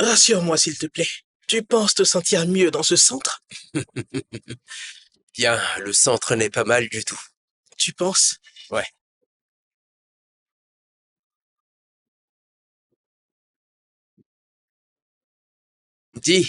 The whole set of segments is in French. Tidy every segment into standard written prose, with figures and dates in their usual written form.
Rassure-moi, s'il te plaît. Tu penses te sentir mieux dans ce centre? Bien, le centre n'est pas mal du tout. Tu penses? Ouais. Dis,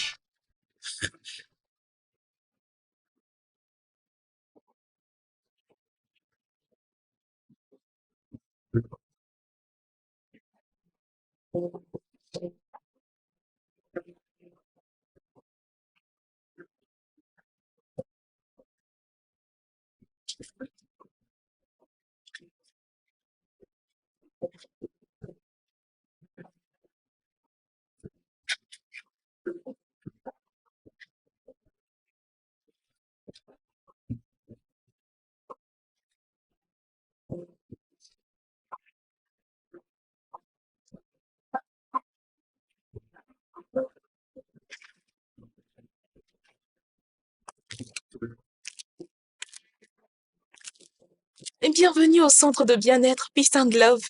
Et bienvenue au centre de bien-être Peace and Love.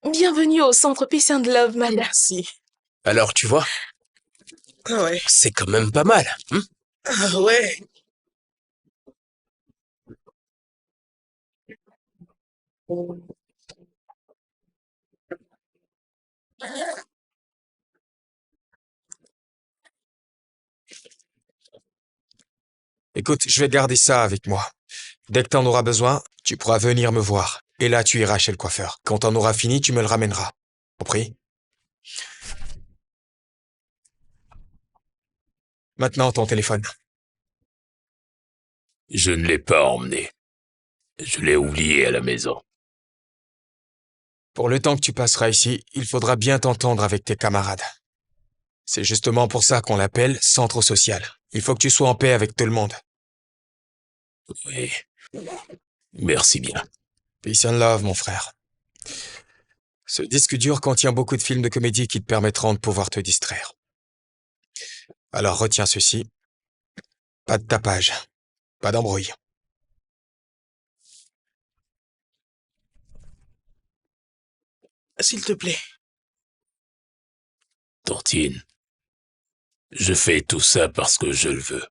Bienvenue au centre Peace and Love, madame. Merci. alors tu vois, Ah ouais. c'est quand même pas mal. Ah ouais. Écoute, je vais garder ça avec moi. Dès que t'en auras besoin, tu pourras venir me voir. Et là, tu iras chez le coiffeur. Quand t'en auras fini, tu me le ramèneras. Compris? Maintenant, ton téléphone. Je ne l'ai pas emmené. Je l'ai oublié à la maison. Pour le temps que tu passeras ici, il faudra bien t'entendre avec tes camarades. C'est justement pour ça qu'on l'appelle centre social. Il faut que tu sois en paix avec tout le monde. Oui. Merci bien. Peace and love, mon frère. Ce disque dur contient beaucoup de films de comédie qui te permettront de pouvoir te distraire. Alors retiens ceci. Pas de tapage. Pas d'embrouille. S'il te plaît. Tantine, je fais tout ça parce que je le veux.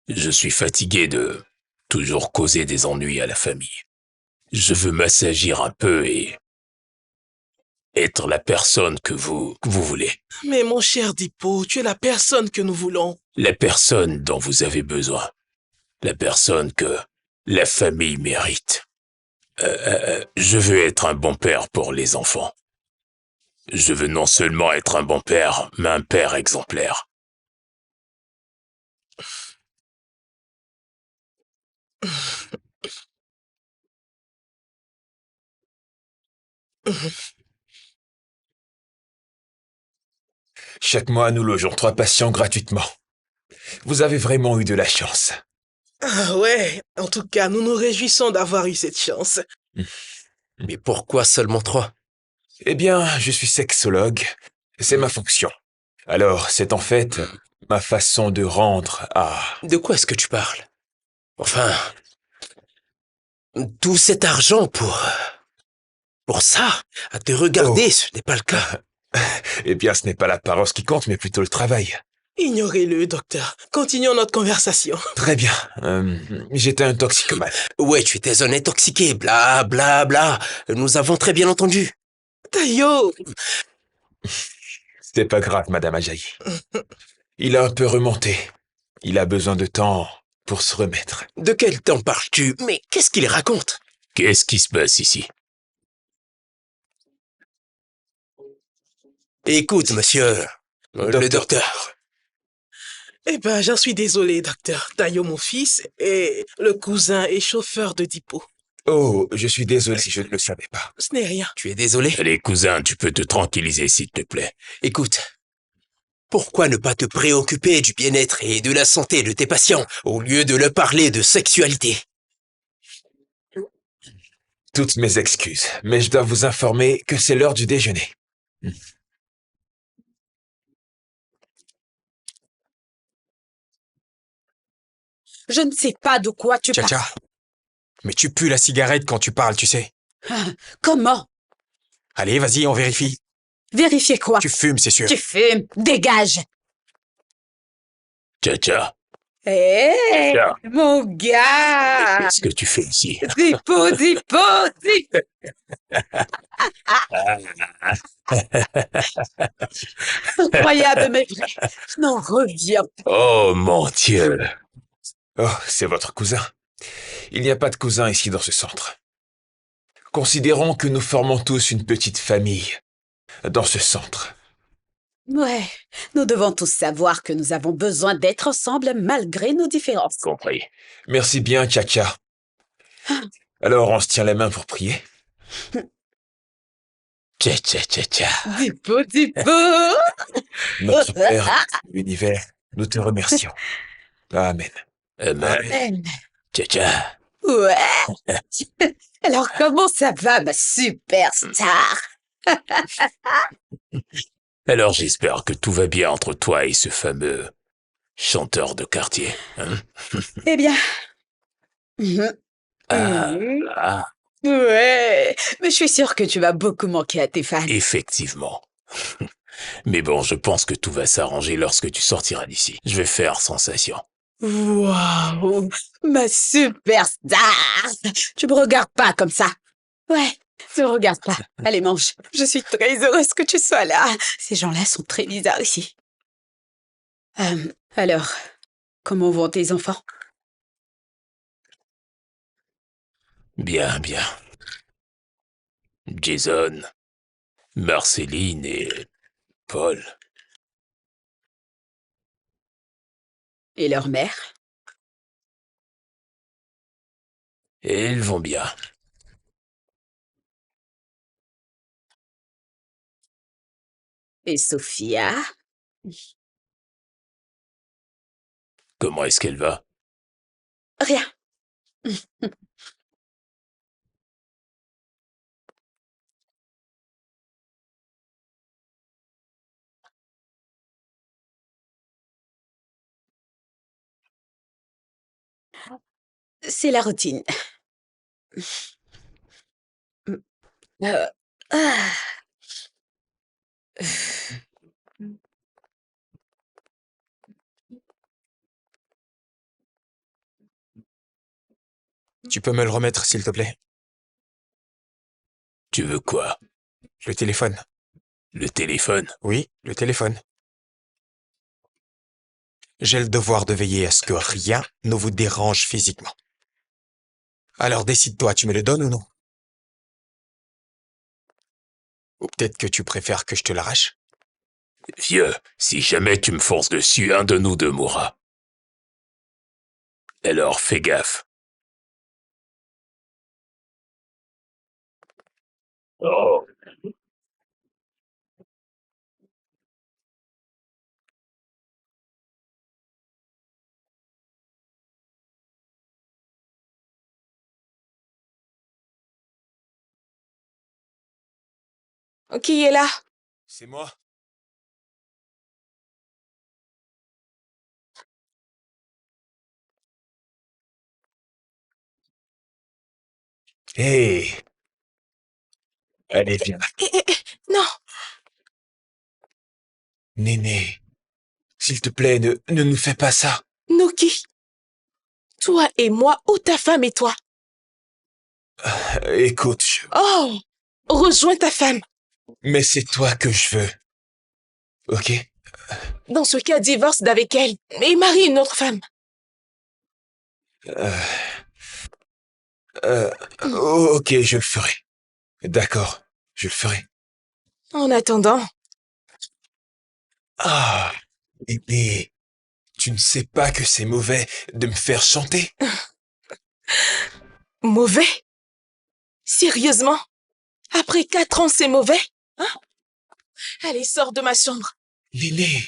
Je suis fatigué de toujours causer des ennuis à la famille. Je veux m'assagir un peu et être la personne que vous voulez. Mais mon cher Dipo, tu es la personne que nous voulons. La personne dont vous avez besoin. La personne que la famille mérite. Je veux être un bon père pour les enfants. Je veux non seulement être un bon père, mais un père exemplaire. Chaque mois, nous logeons 3 patients gratuitement. Vous avez vraiment eu de la chance. Ah ouais. En tout cas, nous nous réjouissons d'avoir eu cette chance. Mais pourquoi seulement 3? Eh bien, je suis sexologue. C'est ma fonction. Alors, c'est en fait ma façon de rendre à... De quoi est-ce que tu parles? Enfin, tout cet argent pour ça, à te regarder, Oh. ce n'est pas le cas. Eh bien, ce n'est pas l'apparence qui compte, mais plutôt le travail. Ignorez-le, docteur. Continuons notre conversation. Très bien. J'étais un toxicomane. Ouais, tu étais un intoxiqué, bla bla bla. Nous avons très bien entendu. Tayo! C'est pas grave, Madame Ajayi. Il a un peu remonté. Il a besoin de temps pour se remettre. De quel temps parles-tu? Mais qu'est-ce qu'il raconte? Qu'est-ce qui se passe ici? Écoute, monsieur, le docteur. Eh ben, j'en suis désolé, docteur. Tayo, mon fils, est le cousin et chauffeur de Dipo. Oh, je suis désolé si je ne le savais pas. Ce n'est rien. Tu es désolé? Allez, cousin, tu peux te tranquilliser, s'il te plaît. Écoute, pourquoi ne pas te préoccuper du bien-être et de la santé de tes patients au lieu de leur parler de sexualité? Toutes mes excuses, mais je dois vous informer que c'est l'heure du déjeuner. Je ne sais pas de quoi tu parles. Tcha-tcha. Mais tu pues la cigarette quand tu parles, tu sais. Comment? Allez, vas-y, on vérifie. Vérifier quoi? Tu fumes, c'est sûr. Tu fumes. Dégage. Tcha-tcha, Hé, Tiens. mon gars! qu'est-ce que tu fais ici? Zippo, zippo, zippo! Incroyable, mais vrai. Je n'en reviens pas. Oh mon Dieu! Oh, c'est votre cousin. Il n'y a pas de cousin ici dans ce centre. Considérons que nous formons tous une petite famille dans ce centre. Ouais, nous devons tous savoir que nous avons besoin d'être ensemble malgré nos différences. Compris. Merci bien, Tcha-Tcha. Alors, on se tient la main pour prier? Tcha-tcha-tcha-tcha. Zippo, zippo! Notre Père de l'univers, nous te remercions. Amen. Amen. Amen. Tcha-tcha. Ouais. Alors, comment ça va, ma superstar? Alors j'espère que tout va bien entre toi et ce fameux chanteur de quartier. Hein? Eh bien... Ah, Mhm. ah, Ouais, mais je suis sûre que tu vas beaucoup manquer à tes fans. effectivement. Mais bon, je pense que tout va s'arranger lorsque tu sortiras d'ici. Je vais faire sensation. Waouh, ma superstar! Tu me regardes pas comme ça. Ouais, ne me regarde pas. Allez, mange. Je suis très heureuse que tu sois là. Ces gens-là sont très bizarres ici. Alors, comment vont tes enfants? Bien, bien. Jason, Marceline et Paul. Et leur mère? Et ils vont bien. Et Sophia? Comment est-ce qu'elle va? Rien. C'est la routine. Euh, ah. Tu peux me le remettre, s'il te plaît? Tu veux quoi? Le téléphone. Le téléphone? Oui, le téléphone. J'ai le devoir de veiller à ce que rien ne vous dérange physiquement. Alors décide-toi, tu me le donnes ou non? Ou peut-être que tu préfères que je te l'arrache? Vieux, si jamais tu me forces dessus, un de nous deux mourra. Alors fais gaffe. Oh. Qui est là? C'est moi. Hé! Allez, viens. Non, Néné, s'il te plaît, ne nous fais pas ça. nous qui? Toi et moi ou ta femme et toi? Écoute, Oh, rejoins ta femme. mais c'est toi que je veux. Ok? Dans ce cas, divorce d'avec elle et marie une autre femme. Euh, ok, je le ferai. D'accord, je le ferai. En attendant, Ah, bébé, tu ne sais pas que c'est mauvais de me faire chanter? mauvais? Sérieusement? Après 4 ans, c'est mauvais? Hein? Allez, sors de ma chambre. Néné,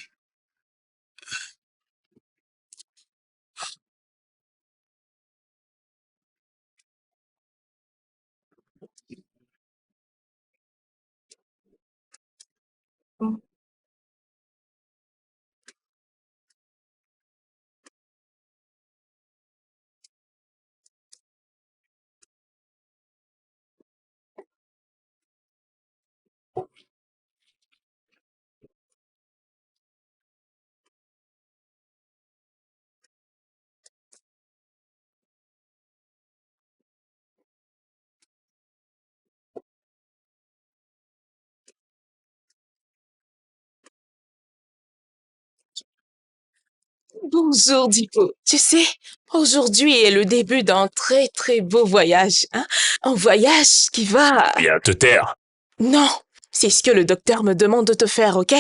Bonjour, Dipo. Tu sais, aujourd'hui est le début d'un très très beau voyage, hein? Un voyage qui va... Viens te taire. Non, c'est ce que le docteur me demande de te faire, ok?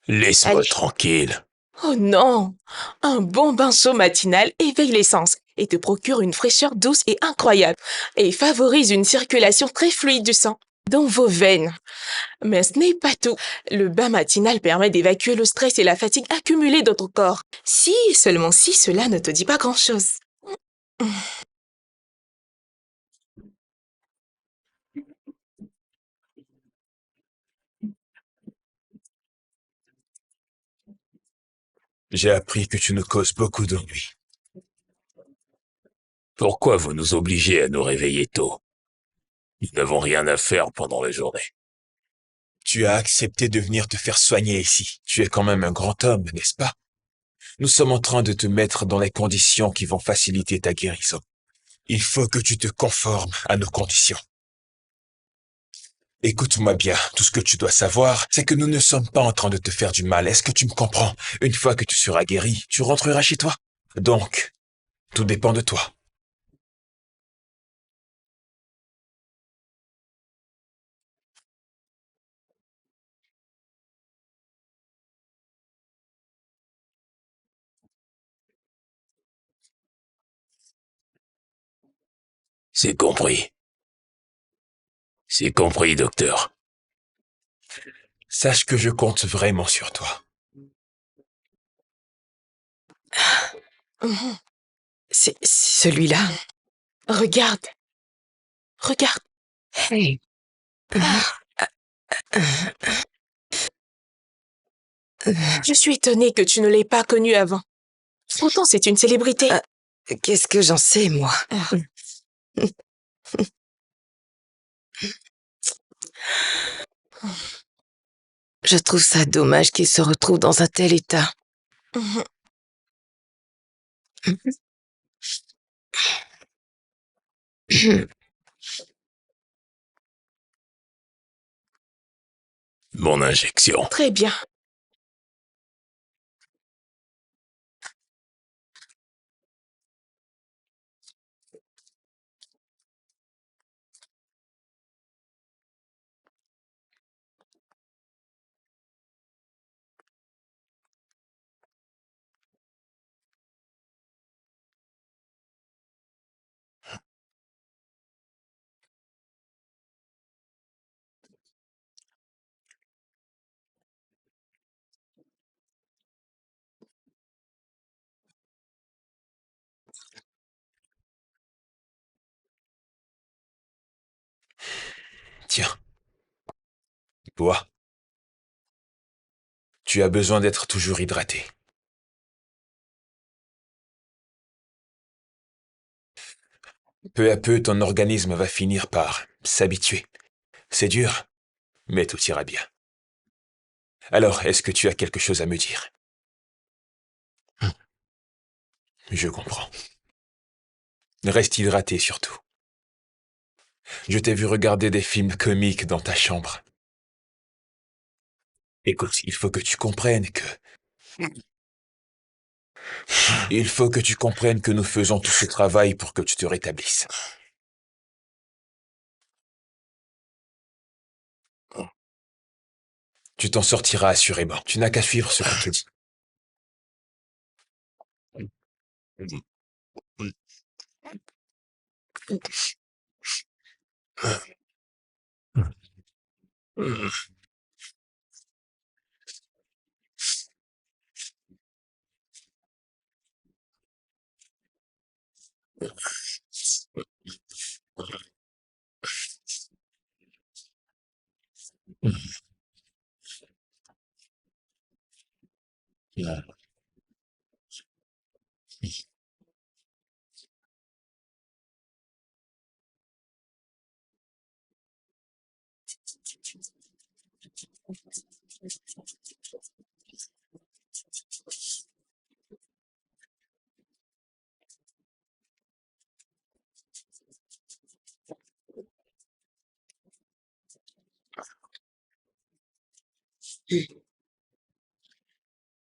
Laisse-moi Allez. tranquille. Oh non! Un bon bain chaud matinal éveille les sens et te procure une fraîcheur douce et incroyable et favorise une circulation très fluide du sang dans vos veines. Mais ce n'est pas tout. Le bain matinal permet d'évacuer le stress et la fatigue accumulée dans ton corps. Si, seulement si cela ne te dit pas grand-chose. J'ai appris que tu nous causes beaucoup d'ennuis. Pourquoi vous nous obligez à nous réveiller tôt? Nous n'avons rien à faire pendant la journée. Tu as accepté de venir te faire soigner ici. Tu es quand même un grand homme, n'est-ce pas? Nous sommes en train de te mettre dans les conditions qui vont faciliter ta guérison. Il faut que tu te conformes à nos conditions. Écoute-moi bien, tout ce que tu dois savoir, c'est que nous ne sommes pas en train de te faire du mal. Est-ce que tu me comprends? Une fois que tu seras guéri, tu rentreras chez toi. Donc, tout dépend de toi. C'est compris. C'est compris, docteur. Sache que je compte vraiment sur toi. Mhm. C'est celui-là. Regarde. Regarde. Hey. Je suis étonnée que tu ne l'aies pas connu avant. Pourtant, c'est une célébrité. Qu'est-ce que j'en sais, moi? Je trouve ça dommage qu'il se retrouve dans un tel état. Mhm. Mon injection. Très bien. Tiens, bois. Tu as besoin d'être toujours hydraté. Peu à peu, ton organisme va finir par s'habituer. C'est dur, mais tout ira bien. Alors, est-ce que tu as quelque chose à me dire? Je comprends. Reste hydraté surtout. Je t'ai vu regarder des films comiques dans ta chambre. Écoute, il faut que tu comprennes que... Il faut que tu comprennes que nous faisons tout ce travail pour que tu te rétablisses. Tu t'en sortiras assurément. Tu n'as qu'à suivre ce qu'on te dit.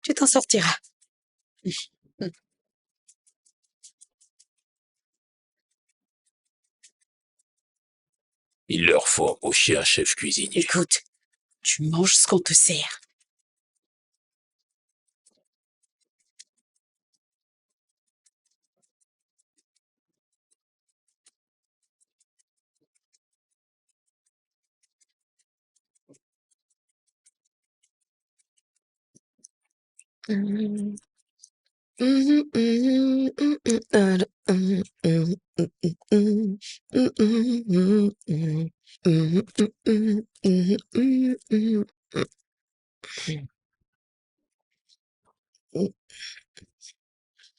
Tu t'en sortiras. Il leur faut embaucher un chef cuisinier. Écoute, tu manges ce qu'on te sert.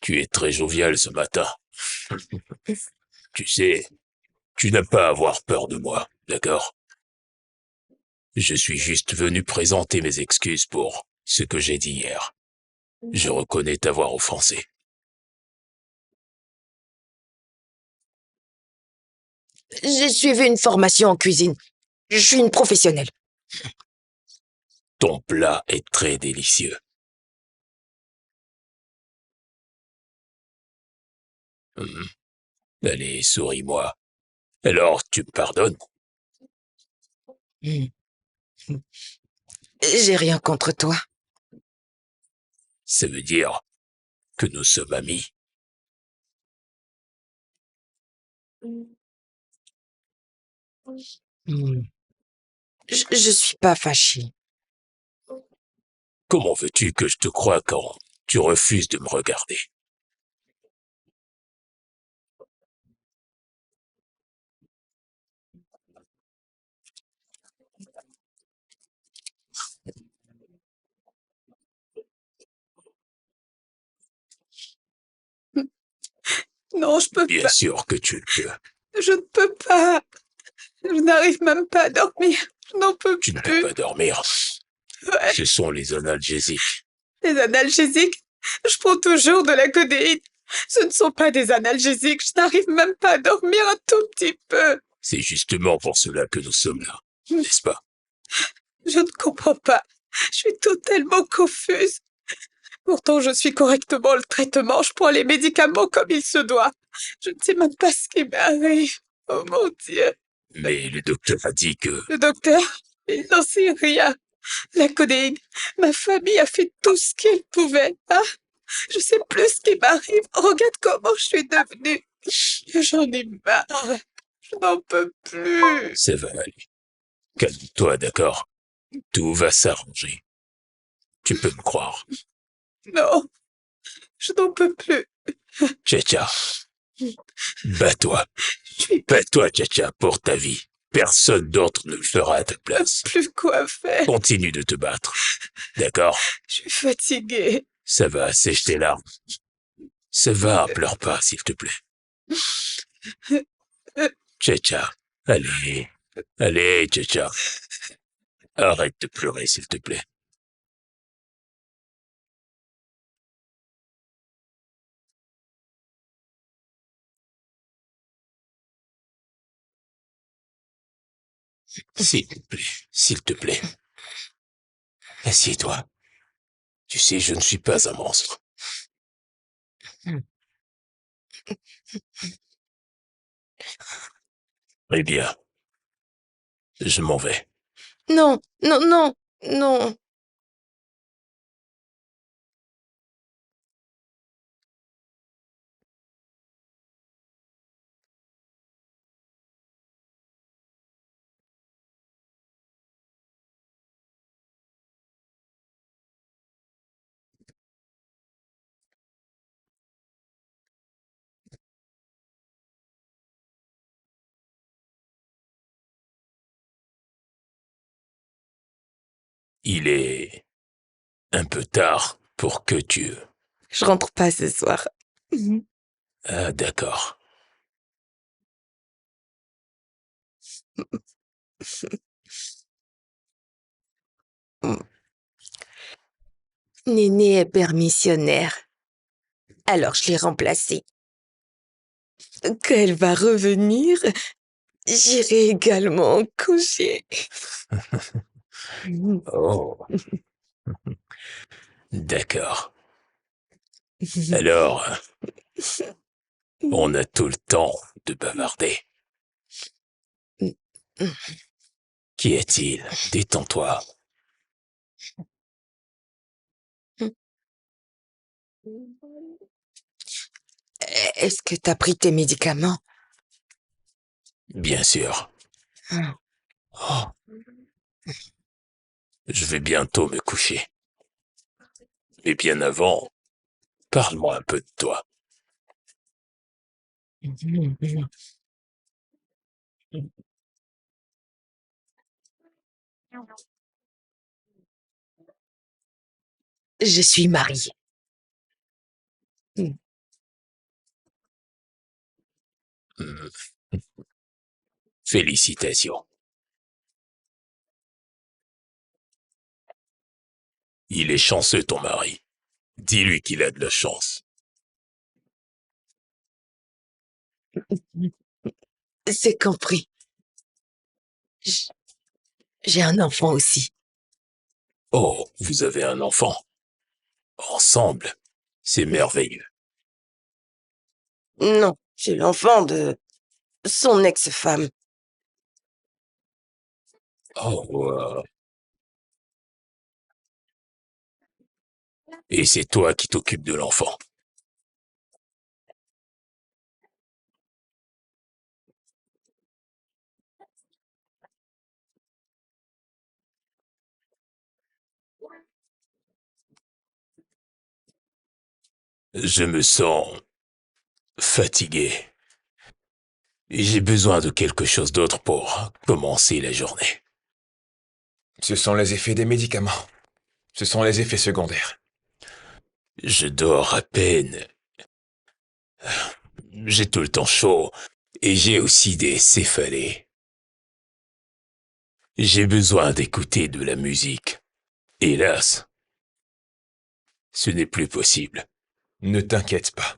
Tu es très jovial ce matin. Tu sais, tu n'as pas à avoir peur de moi, d'accord? Je suis juste venu présenter mes excuses pour ce que j'ai dit hier. Je reconnais t'avoir offensé. J'ai suivi une formation en cuisine. Je suis une professionnelle. Ton plat est très délicieux. Allez, souris-moi. Alors, tu me pardonnes? J'ai rien contre toi. Ça veut dire que nous sommes amis. Je suis pas fâchée. Comment veux-tu que je te croie quand tu refuses de me regarder? Non, je peux Bien pas. sûr que tu le peux. Je ne peux pas. Je n'arrive même pas à dormir. Je n'en peux Tu ne peux plus. pas dormir. Ouais, Ce sont les analgésiques. des analgésiques. Je prends toujours de la codéine. Ce ne sont pas des analgésiques. Je n'arrive même pas à dormir un tout petit peu. C'est justement pour cela que nous sommes là, n'est-ce pas? Je ne comprends pas. Je suis totalement confuse. Pourtant, je suis correctement le traitement. Je prends les médicaments comme il se doit. Je ne sais même pas ce qui m'arrive. Oh mon Dieu. Mais le docteur a dit que... Le docteur, il n'en sait rien. La codéine, ma famille a fait tout ce qu'elle pouvait. Hein? Je sais plus ce qui m'arrive. Regarde comment je suis devenue. J'en ai marre. Je n'en peux plus. Ça va aller. Calme-toi, d'accord? Tout va s'arranger. Tu peux me croire. Non, je n'en peux plus. Tcha-tcha, bats-toi. Je suis Bats-toi, Tcha-tcha, pour ta vie. Personne d'autre ne le fera à ta place. plus quoi faire. Continue de te battre. D'accord? Je suis fatiguée. Ça va, sèche tes larmes. Ça va, pleure pas, s'il te plaît. Tcha-tcha, allez. Allez, Tcha-tcha. Arrête de pleurer, s'il te plaît. S'il te plaît, s'il te plaît. Assieds-toi. Tu sais, je ne suis pas un monstre. Eh bien, je m'en vais. Non, non, non, non. Il est un peu tard pour que tu... Je rentre pas ce soir. Ah, d'accord. Néné est permissionnaire. Alors je l'ai remplacée. Quand elle va revenir, j'irai également en congé. Oh, d'accord. Alors, on a tout le temps de bavarder. Qu'y a-t-il? Détends-toi. Est-ce que t'as pris tes médicaments? Bien sûr. Ah. Oh, je vais bientôt me coucher. Mais bien avant, parle-moi un peu de toi. Je suis mariée. Hmm, félicitations. Il est chanceux, ton mari. Dis-lui qu'il a de la chance. C'est compris. J- J'ai un enfant aussi. Oh, vous avez un enfant. Ensemble. C'est merveilleux. Non, c'est l'enfant de son ex-femme. Oh, et c'est toi qui t'occupes de l'enfant. Je me sens fatigué. Et j'ai besoin de quelque chose d'autre pour commencer la journée. Ce sont les effets des médicaments. Ce sont les effets secondaires. Je dors à peine. J'ai tout le temps chaud. Et j'ai aussi des céphalées. J'ai besoin d'écouter de la musique. Hélas, ce n'est plus possible. Ne t'inquiète pas.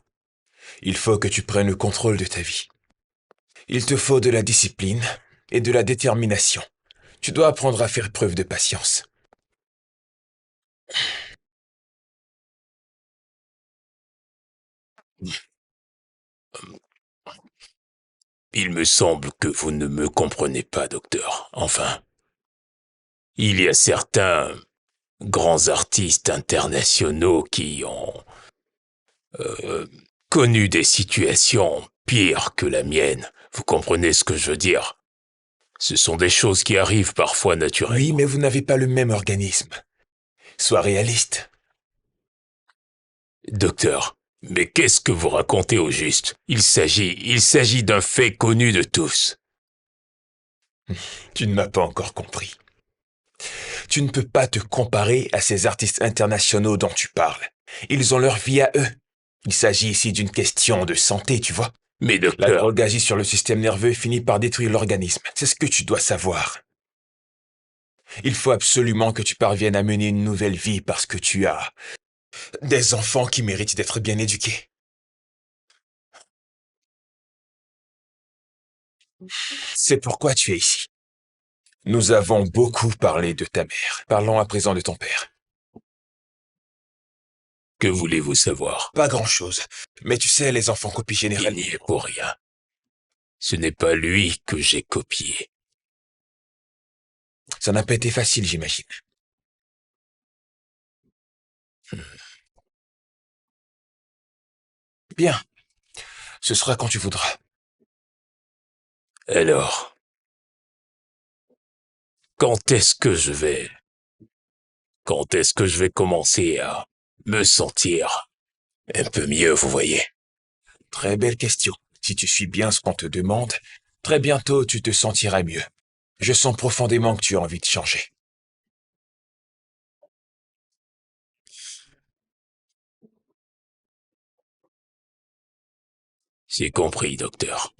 Il faut que tu prennes le contrôle de ta vie. Il te faut de la discipline et de la détermination. Tu dois apprendre à faire preuve de patience. Il me semble que vous ne me comprenez pas, docteur. Enfin, il y a certains grands artistes internationaux qui ont euh, connu des situations pires que la mienne. Vous comprenez ce que je veux dire? Ce sont des choses qui arrivent parfois Oui, naturellement. mais vous n'avez pas le même organisme. Sois réaliste. Docteur, mais qu'est-ce que vous racontez au juste? Il s'agit d'un fait connu de tous. Tu ne m'as pas encore compris. Tu ne peux pas te comparer à ces artistes internationaux dont tu parles. Ils ont leur vie à eux. Il s'agit ici d'une question de santé, tu vois. Mais La docteur, drogue agit sur le système nerveux et finit par détruire l'organisme. C'est ce que tu dois savoir. Il faut absolument que tu parviennes à mener une nouvelle vie parce que tu as des enfants qui méritent d'être bien éduqués. C'est pourquoi tu es ici. Nous avons beaucoup parlé de ta mère. Parlons à présent de ton père. que voulez-vous savoir? Pas grand-chose. Mais tu sais, les enfants copient Il généralement. n'y est pour rien. Ce n'est pas lui que j'ai copié. Ça n'a pas été facile, j'imagine. Bien. Ce sera quand tu voudras. Alors, quand est-ce que je vais... Quand est-ce que je vais commencer à me sentir un peu mieux, vous voyez? Très belle question. Si tu suis bien ce qu'on te demande, très bientôt tu te sentiras mieux. Je sens profondément que tu as envie de changer. J'ai compris, docteur.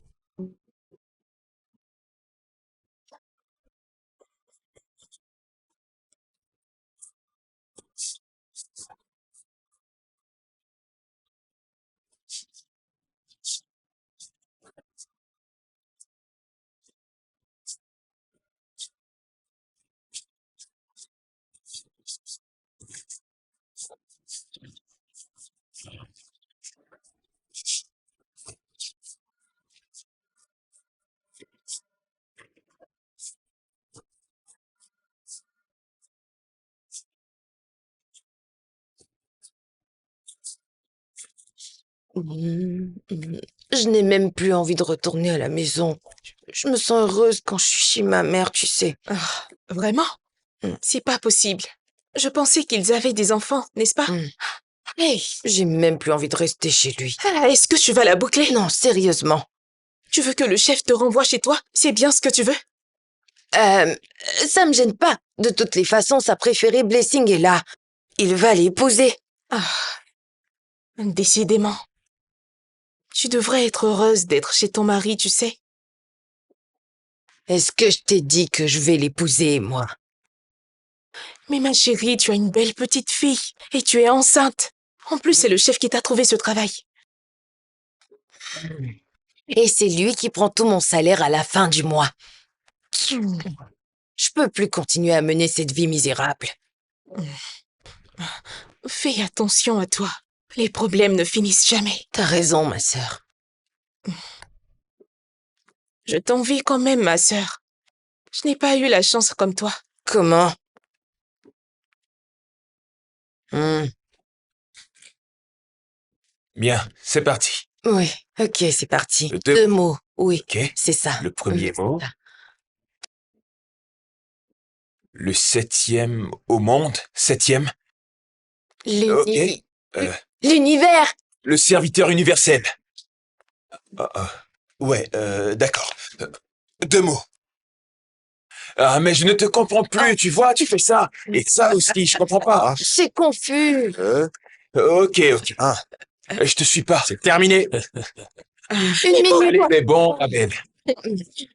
Je n'ai même plus envie de retourner à la maison. Je me sens heureuse quand je suis chez ma mère, tu sais. Ah, vraiment? Mm. C'est pas possible. Je pensais qu'ils avaient des enfants, n'est-ce pas? Mm. Hey, J'ai même plus envie de rester chez lui. est-ce que tu vas la boucler? Non, sérieusement. Tu veux que le chef te renvoie chez toi? C'est bien ce que tu veux? Ça me gêne pas. De toutes les façons, sa préférée Blessing est là. Il va l'épouser. Ah, décidément. Tu devrais être heureuse d'être chez ton mari, tu sais. Est-ce que je t'ai dit que je vais l'épouser, moi? Mais ma chérie, tu as une belle petite fille et tu es enceinte. En plus, c'est le chef qui t'a trouvé ce travail. Et c'est lui qui prend tout mon salaire à la fin du mois. Je peux plus continuer à mener cette vie misérable. Fais attention à toi. Les problèmes ne finissent jamais. T'as raison, ma sœur. Je t'envie quand même, ma sœur. Je n'ai pas eu la chance comme toi. Comment? Bien, c'est parti. Oui, ok, c'est parti. Deux- 2 mots, oui, Ok. c'est ça. Le premier mot. c'est ça. Le 7e au monde. 7e. L'uni- Euh, L'univers. le serviteur universel. Ouais, d'accord. 2 mots. Ah, mais je ne te comprends plus, tu vois, tu fais ça. Et ça aussi, je comprends pas. C'est confus. Ok. Je te suis pas. C'est terminé. Une minute. Allez, mais bon, Abel.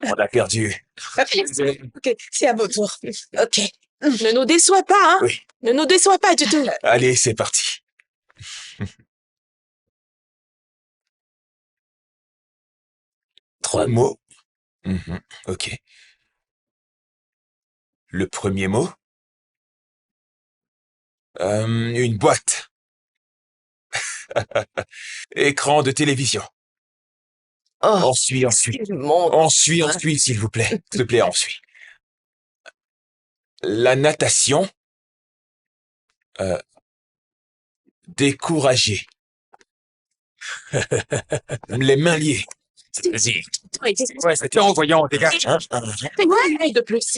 On a perdu. Ok, c'est à votre tour. Ok. Ne nous déçois pas, hein? Oui. Ne nous déçois pas du tout. Allez, c'est parti. 3 mots. Ok. Le premier mot. Une boîte. Écran de télévision. Oh, On suit, mon... On suit, s'il vous plaît. S'il te plaît, on suit. La natation. Découragé. Les mains liées. Vas-y. Ouais, c'était en voyant, dégage. Fais-moi de plus.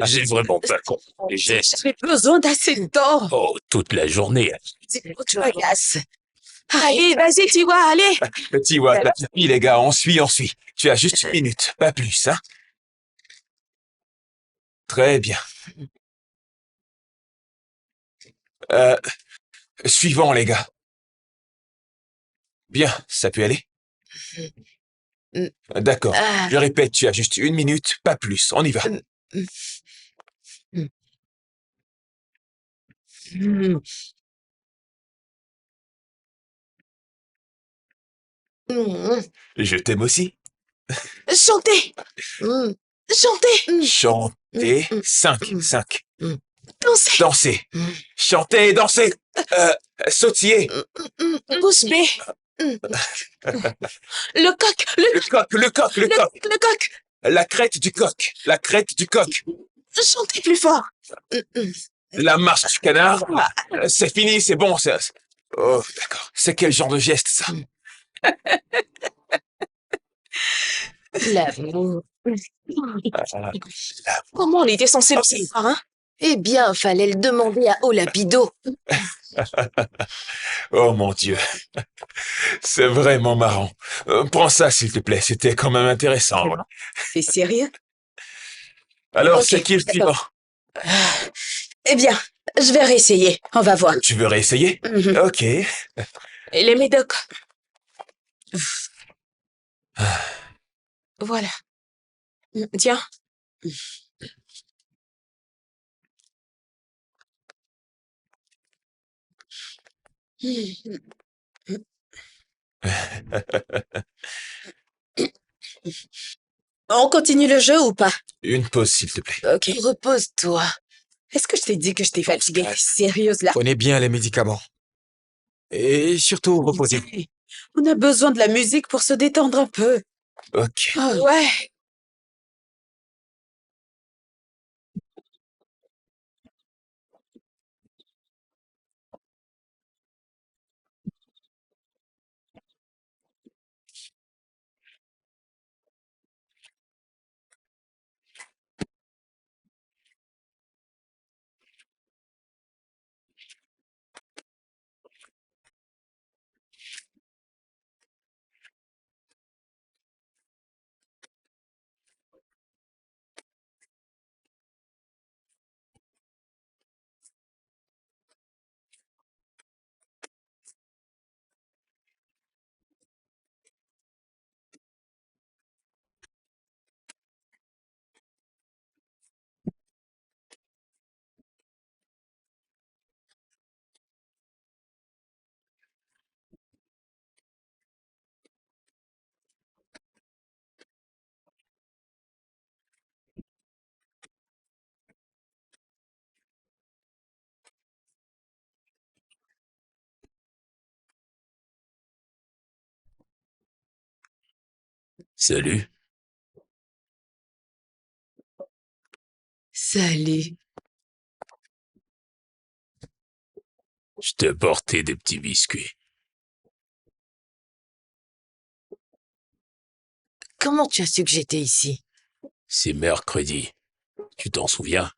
J'ai vraiment pas compris les gestes. J'ai besoin d'assez de temps. Oh, toute la journée. Tu m'agaces. Allez, vas-y, tu vois, allez. Petit Watt, la petite fille, les gars, on suit. Tu as juste 1 minute, pas plus, hein. Très bien. Suivant, les gars. Bien, ça peut aller? D'accord. Ah. Je répète, tu as juste 1 minute, pas plus. On y va. Je t'aime aussi. Chantez. Chantez. Chanter. 5. Dansez. Danser. Chanter et danser. Sautiller. Bouche bée. Le coq. Le coq. Le coq. La crête du coq. Chantez plus fort. La marche du canard. C'est fini, c'est bon. Oh, d'accord. C'est quel genre de geste, ça? L'amour. Comment on était censé le savoir, hein? Eh bien, fallait le demander à Olapido. Oh mon Dieu. C'est vraiment marrant. Prends ça, s'il te plaît. C'était quand même intéressant. C'est sérieux? Alors, Ok, c'est qui le suivant? Eh bien, je vais réessayer. On va voir. Tu veux réessayer? Mhm. Ok. Et les médocs. Voilà. Tiens. On continue le jeu ou pas? Une pause, s'il te plaît. Ok. Repose-toi. Est-ce que je t'ai dit que je t'ai fatiguée? Sérieuse là? Prenez bien les médicaments. Et surtout, reposez-vous. On a besoin de la musique pour se détendre un peu. Ok. Ouais. Salut. Salut. Je t'ai apporté des petits biscuits. Comment tu as su que j'étais ici? C'est mercredi. Tu t'en souviens?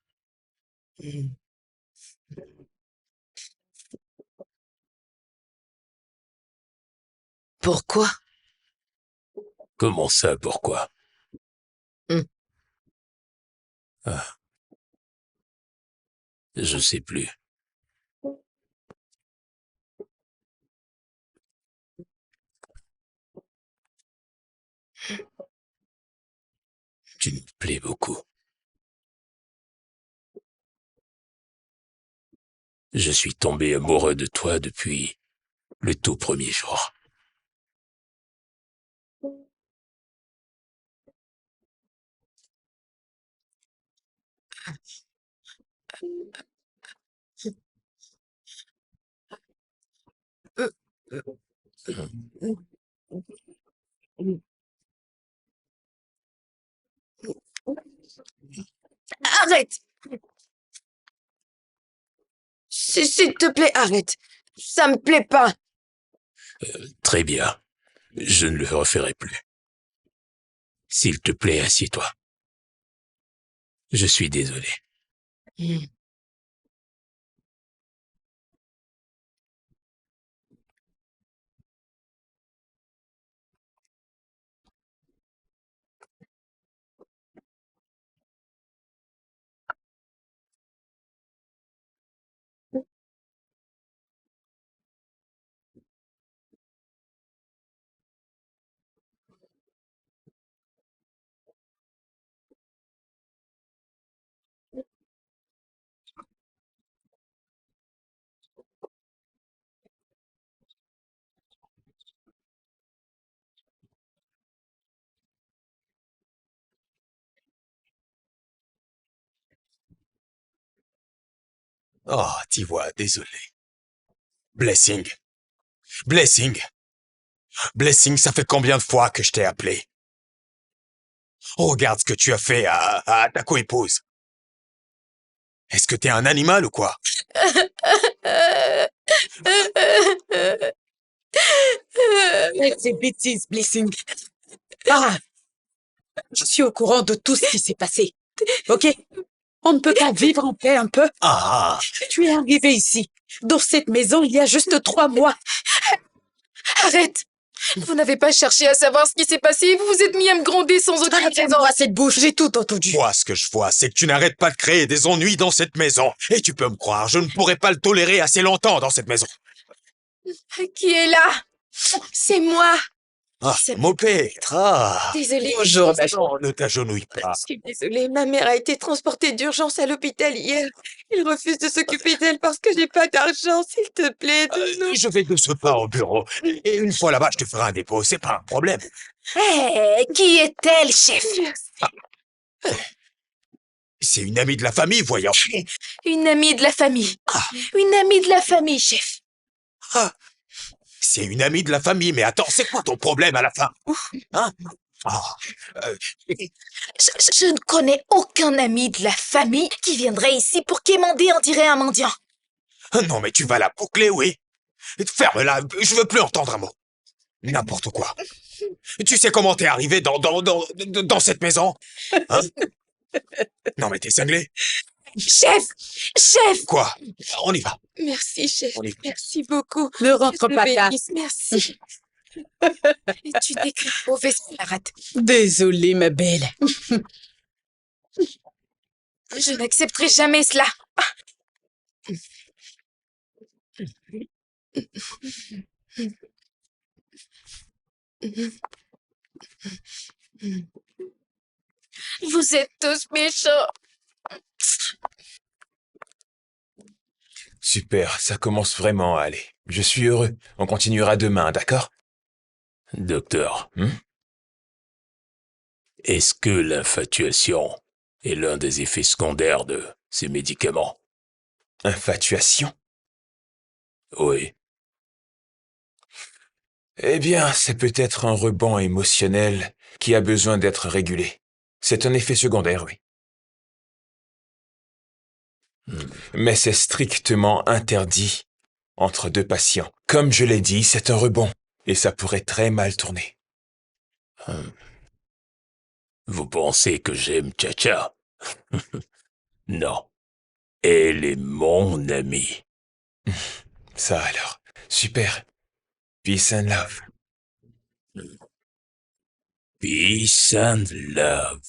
Hmm. Pourquoi? Comment ça, pourquoi? Hmm. Ah. Je sais plus. Tu me plais beaucoup. Je suis tombé amoureux de toi depuis le tout premier jour. Arrête! S'il te plaît, arrête. Ça me plaît pas. Très bien. Je ne le referai plus. S'il te plaît, assieds-toi. Je suis désolé. Hmm. Oh, t'y vois, désolé. Blessing. Blessing. Blessing, ça fait combien de fois que je t'ai appelé? Regarde ce que tu as fait à ta co-épouse. Est-ce que t'es un animal ou quoi? Arrête ces bêtises, Blessing. Ah, je suis au courant de tout ce qui s'est passé. Ok? On ne peut pas vivre en paix un peu? Ah, Tu es arrivé ici, dans cette maison, il y a juste 3 mois. Arrête! Vous n'avez pas cherché à savoir ce qui s'est passé, vous vous êtes mis à me gronder sans aucune raison. Arrête-moi cette bouche, j'ai tout entendu. moi, ce que je vois, c'est que tu n'arrêtes pas de créer des ennuis dans cette maison. Et tu peux me croire, je ne pourrai pas le tolérer assez longtemps dans cette maison. Qui est là? C'est moi. Ah, mon père. Ah. Désolée. Bonjour, ma Non, ne t'agenouille pas. Je suis désolée, ma mère a été transportée d'urgence à l'hôpital hier. Il refuse de s'occuper d'elle parce que j'ai pas d'argent, s'il te plaît, donne-nous. Je vais de ce pas au bureau. Et une fois là-bas, je te ferai un dépôt, c'est pas un problème. Hé, qui est-elle, chef? C'est une amie de la famille, voyons. Une amie de la famille. Une amie de la famille, chef. Ah. C'est une amie de la famille, mais attends, c'est quoi ton problème à la fin? Hein? Ah, Je ne connais aucun ami de la famille qui viendrait ici pour quémander, on dirait un mendiant. non, mais tu vas la boucler, oui. Ferme-la, je veux plus entendre un mot. N'importe quoi. Tu sais comment t'es arrivé dans cette maison? Hein? Non, mais t'es cinglé. Chef! Chef! Quoi? On y va. Merci, chef. On y va. Merci beaucoup. Ne rentre Dieu pas te tard. bénisse, merci. Et tu n'es qu'une mauvaise camarade. Désolée, ma belle. Je n'accepterai jamais cela. Vous êtes tous méchants. Super, ça commence vraiment à aller. Je suis heureux. On continuera demain, d'accord? Docteur, Hmm? est-ce que l'infatuation est l'un des effets secondaires de ces médicaments? Infatuation? Oui. Eh bien, c'est peut-être un rebond émotionnel qui a besoin d'être régulé. C'est un effet secondaire, oui. Mais c'est strictement interdit entre deux patients. Comme je l'ai dit, c'est un rebond et ça pourrait très mal tourner. Vous pensez que j'aime Tcha-Tcha? Non. Elle est mon amie. Ça alors, super. Peace and love. Peace and love.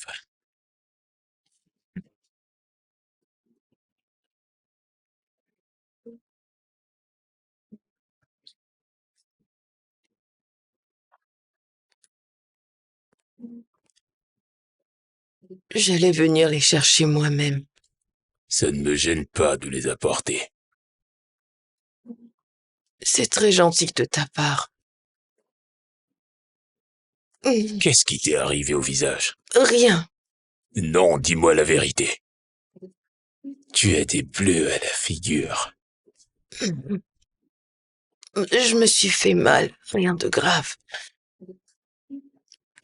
J'allais venir les chercher moi-même. Ça ne me gêne pas de les apporter. C'est très gentil de ta part. Qu'est-ce qui t'est arrivé au visage? Rien. Non, dis-moi la vérité. Tu as des bleus à la figure. Je me suis fait mal. Rien de grave.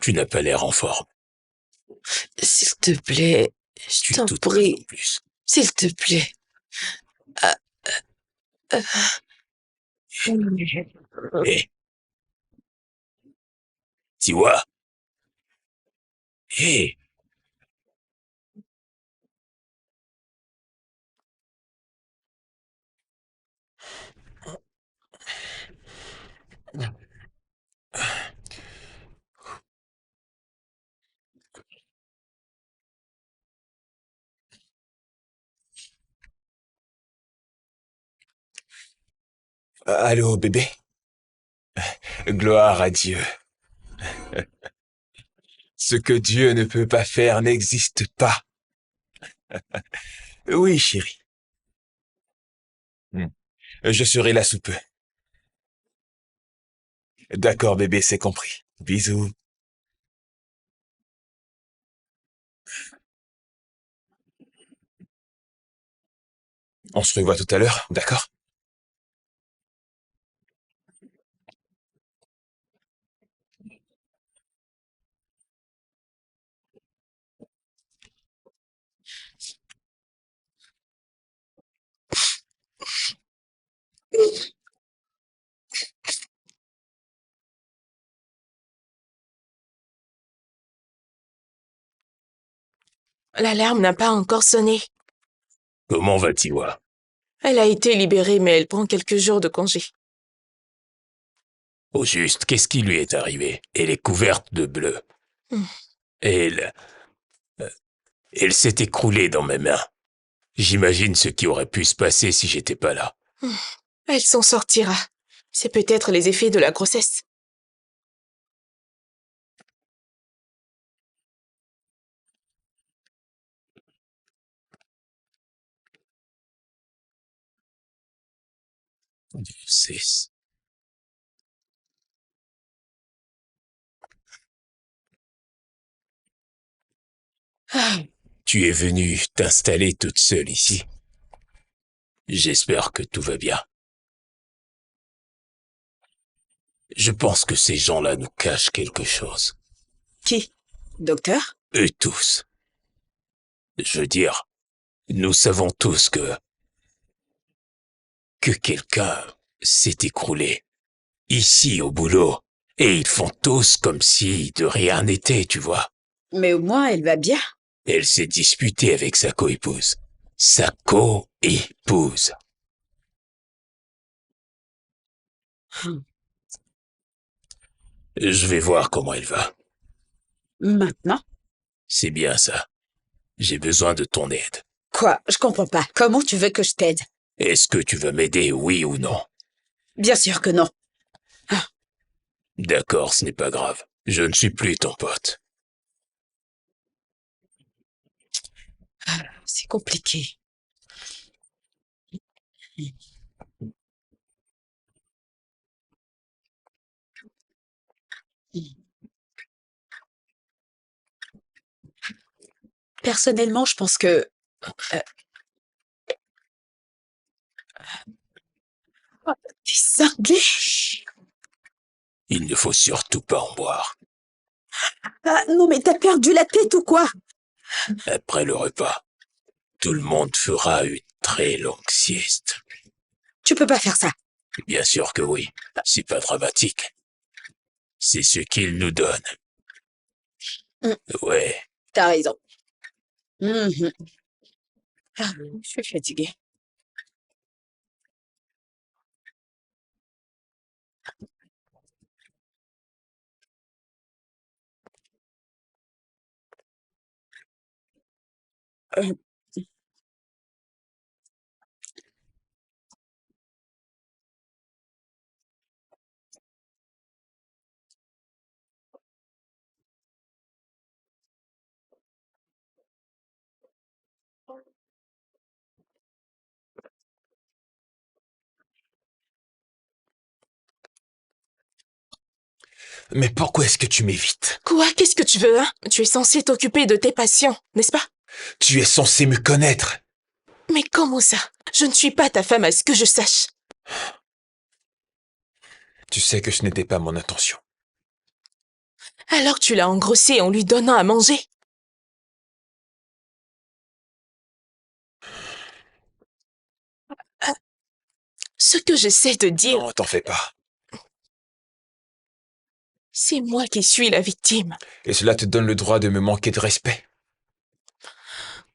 Tu n'as pas l'air en forme. S'il te plaît, je Tu t'en tout prie. en plus. S'il te plaît. Hé. Tiwa. Hé. Allô, bébé? Gloire à Dieu. Ce que Dieu ne peut pas faire n'existe pas. Oui, chérie. Je serai là sous peu. D'accord, bébé, c'est compris. Bisous. On se revoit tout à l'heure, d'accord? L'alarme n'a pas encore sonné. Comment va Tiwa? Elle a été libérée, mais elle prend quelques jours de congé. Au juste, qu'est-ce qui lui est arrivé? Elle est couverte de bleu. Hmm. Elle... Elle s'est écroulée dans mes mains. J'imagine ce qui aurait pu se passer si j'étais pas là. Elle s'en sortira. C'est peut-être les effets de la grossesse. C'est... Tu es venue t'installer toute seule ici. J'espère que tout va bien. Je pense que ces gens-là nous cachent quelque chose. Qui? Docteur? Eux tous. Je veux dire, nous savons tous que quelqu'un s'est écroulé. Ici, au boulot. Et ils font tous comme si de rien n'était, tu vois. Mais au moins, elle va bien. Elle s'est disputée avec sa coépouse. Sa coépouse. Je vais voir comment elle va. Maintenant? C'est bien ça. J'ai besoin de ton aide. Quoi? Je comprends pas. Comment tu veux que je t'aide? Est-ce que tu vas m'aider, oui ou non? Bien sûr que non. D'accord, ce n'est pas grave. Je ne suis plus ton pote. C'est compliqué. Personnellement, je pense que... T'es cinglé? Il ne faut surtout pas en boire. Ah, non, mais t'as perdu la tête ou quoi? Après le repas, tout le monde fera une très longue sieste. Tu peux pas faire ça. Bien sûr que oui, c'est pas dramatique. C'est ce qu'il nous donne. Mm. Ouais, T'as raison. Mhm. Ah, je suis fatiguée. Euh, Mais pourquoi est-ce que tu m'évites? Quoi? Qu'est-ce que tu veux, hein? Tu es censé t'occuper de tes patients, n'est-ce pas? Tu es censé me connaître. Mais comment ça? Je ne suis pas ta femme à ce que je sache. Tu sais que ce n'était pas mon intention. Alors tu l'as engrossé en lui donnant à manger. Ah, ce que j'essaie de dire, Non, t'en fais pas. c'est moi qui suis la victime. Et cela te donne le droit de me manquer de respect.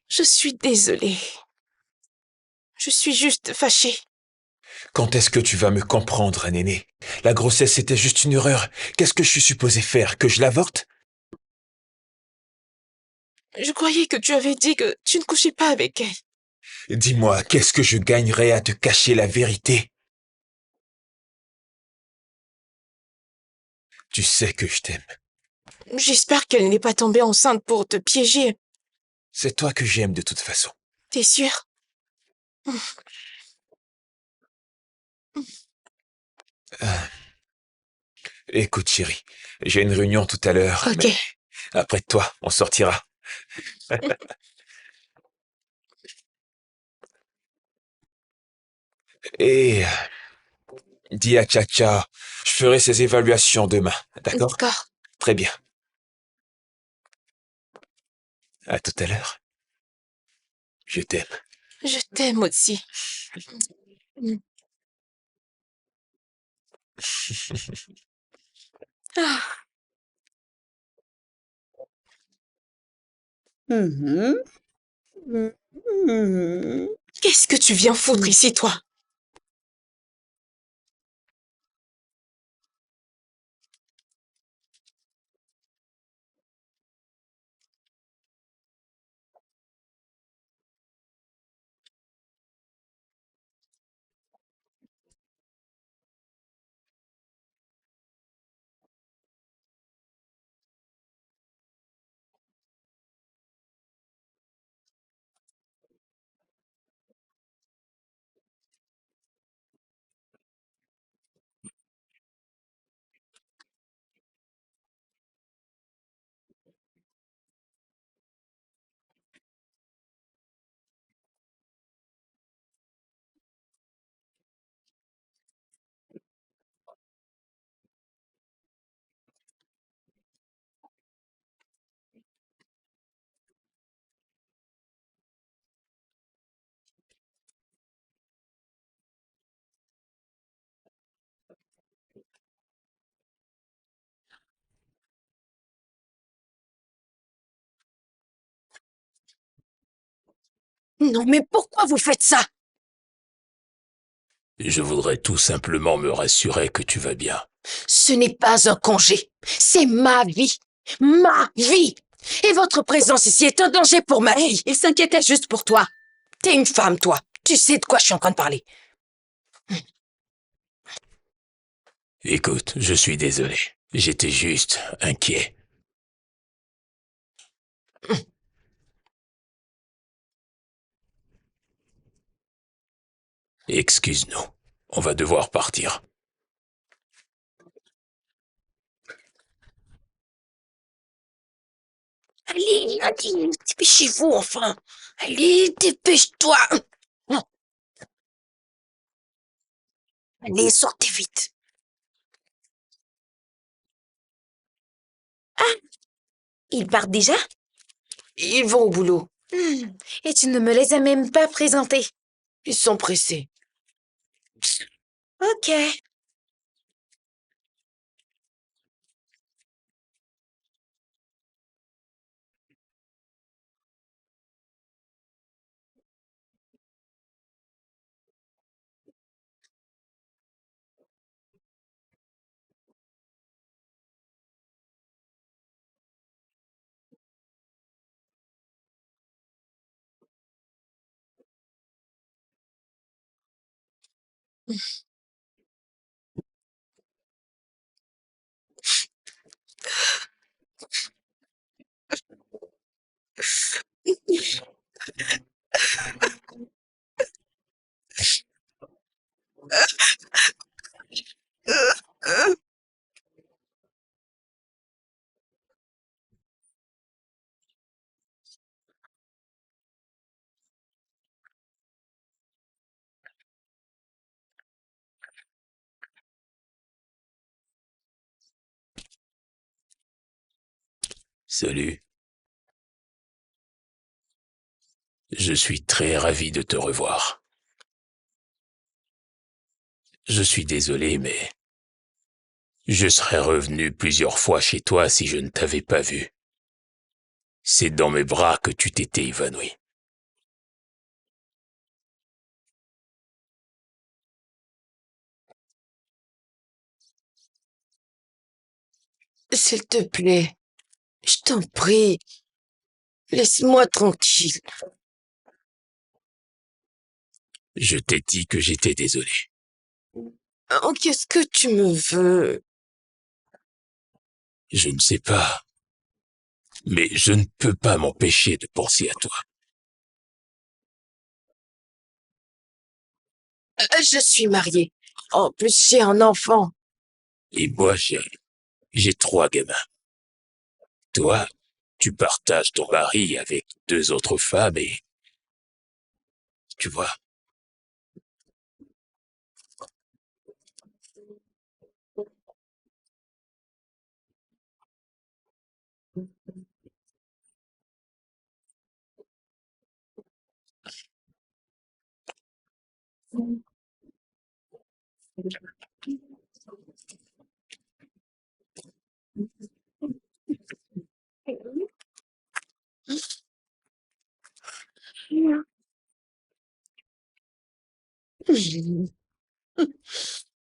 Je suis désolée. Je suis juste fâchée. Quand est-ce que tu vas me comprendre, Néné? La grossesse était juste une erreur. Qu'est-ce que je suis supposé faire? Que je l'avorte? Je croyais que tu avais dit que tu ne couchais pas avec elle. Dis-moi, qu'est-ce que je gagnerais à te cacher la vérité? Tu sais que je t'aime. J'espère qu'elle n'est pas tombée enceinte pour te piéger. C'est toi que j'aime de toute façon. T'es sûr? Écoute, chérie, j'ai une réunion tout à l'heure. Ok. Mais après toi, on sortira. Et dis à Tcha-Tcha, je ferai ses évaluations demain. D'accord? D'accord. Très bien. À tout à l'heure. Je t'aime. Je t'aime aussi. Ah, mhm. Mhm. qu'est-ce que tu viens foutre ici, toi? Non, mais pourquoi vous faites ça? je voudrais tout simplement me rassurer que tu vas bien. Ce n'est pas un congé, c'est ma vie. Ma vie. Et votre présence ici est un danger pour ma vie. Il s'inquiétait juste pour toi. T'es une femme, toi. Tu sais de quoi je suis en train de parler. Écoute, je suis désolé. J'étais juste inquiet. Excuse-nous. On va devoir partir. Allez, Nadine, dépêchez-vous enfin. Allez, dépêche-toi. Allez, sortez vite. Ils partent déjà? Ils vont au boulot. Et tu ne me les as même pas présentés. Ils sont pressés. Ok. Salut. Je suis très ravi de te revoir. Je suis désolé, mais je serais revenu plusieurs fois chez toi si je ne t'avais pas vu. C'est dans mes bras que tu t'étais évanoui. S'il te plaît, je t'en prie, laisse-moi tranquille. Je t'ai dit que j'étais désolé. Oh, qu'est-ce que tu me veux? Je ne sais pas, mais je ne peux pas m'empêcher de penser à toi. Je suis mariée. En plus, j'ai un enfant. Et moi, j'ai 3 gamins. Toi, tu partages ton mari avec 2 autres femmes et, tu vois,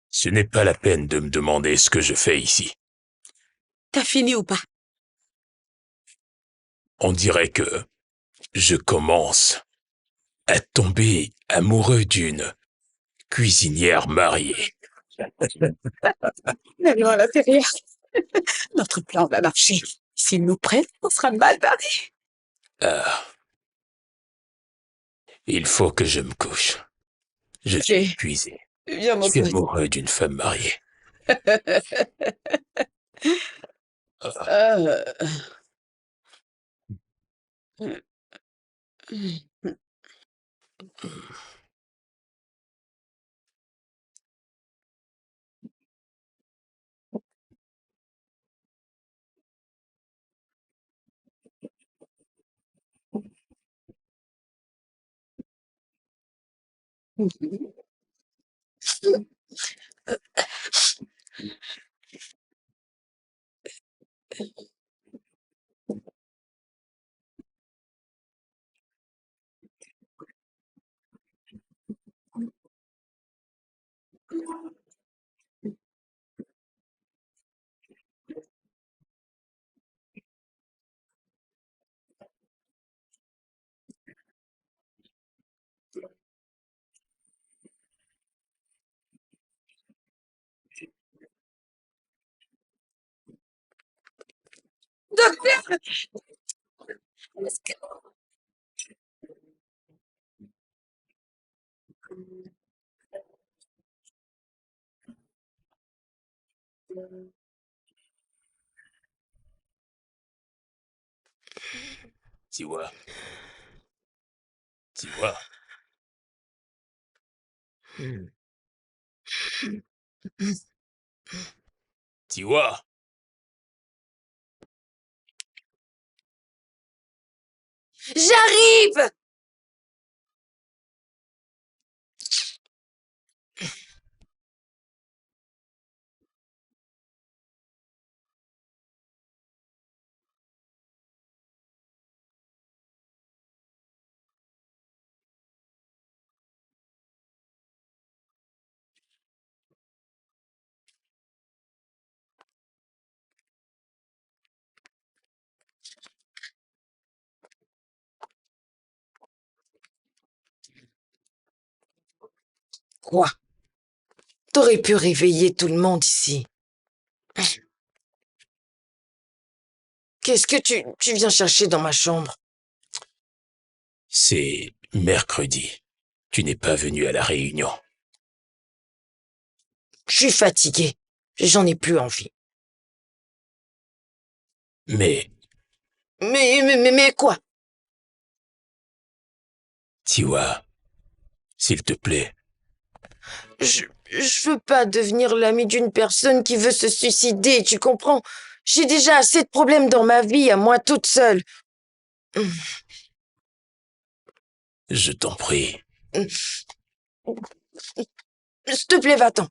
ce n'est pas la peine de me demander ce que je fais ici. T'as fini ou pas? On dirait que je commence à tomber amoureux d'une cuisinière mariée. Allons à l'intérieur. Notre plan va marcher. S'ils nous prennent, on sera mal barrés. Ah, il faut que je me couche. Je suis Allez, épuisé. viens, Je mon suis petit. amoureux d'une femme mariée. Ah, Euh, Docteur, est-ce que- Tiwa, Tiwa. Tiwa. J'arrive! Quoi? T'aurais pu réveiller tout le monde ici. Qu'est-ce que tu viens chercher dans ma chambre? C'est mercredi. Tu n'es pas venu à la réunion. Je suis fatiguée. J'en ai plus envie. Mais, Mais quoi? Tiwa, s'il te plaît, Je veux pas devenir l'ami d'une personne qui veut se suicider, tu comprends? J'ai déjà assez de problèmes dans ma vie, à moi toute seule. je t'en prie. S'il te plaît, va-t'en.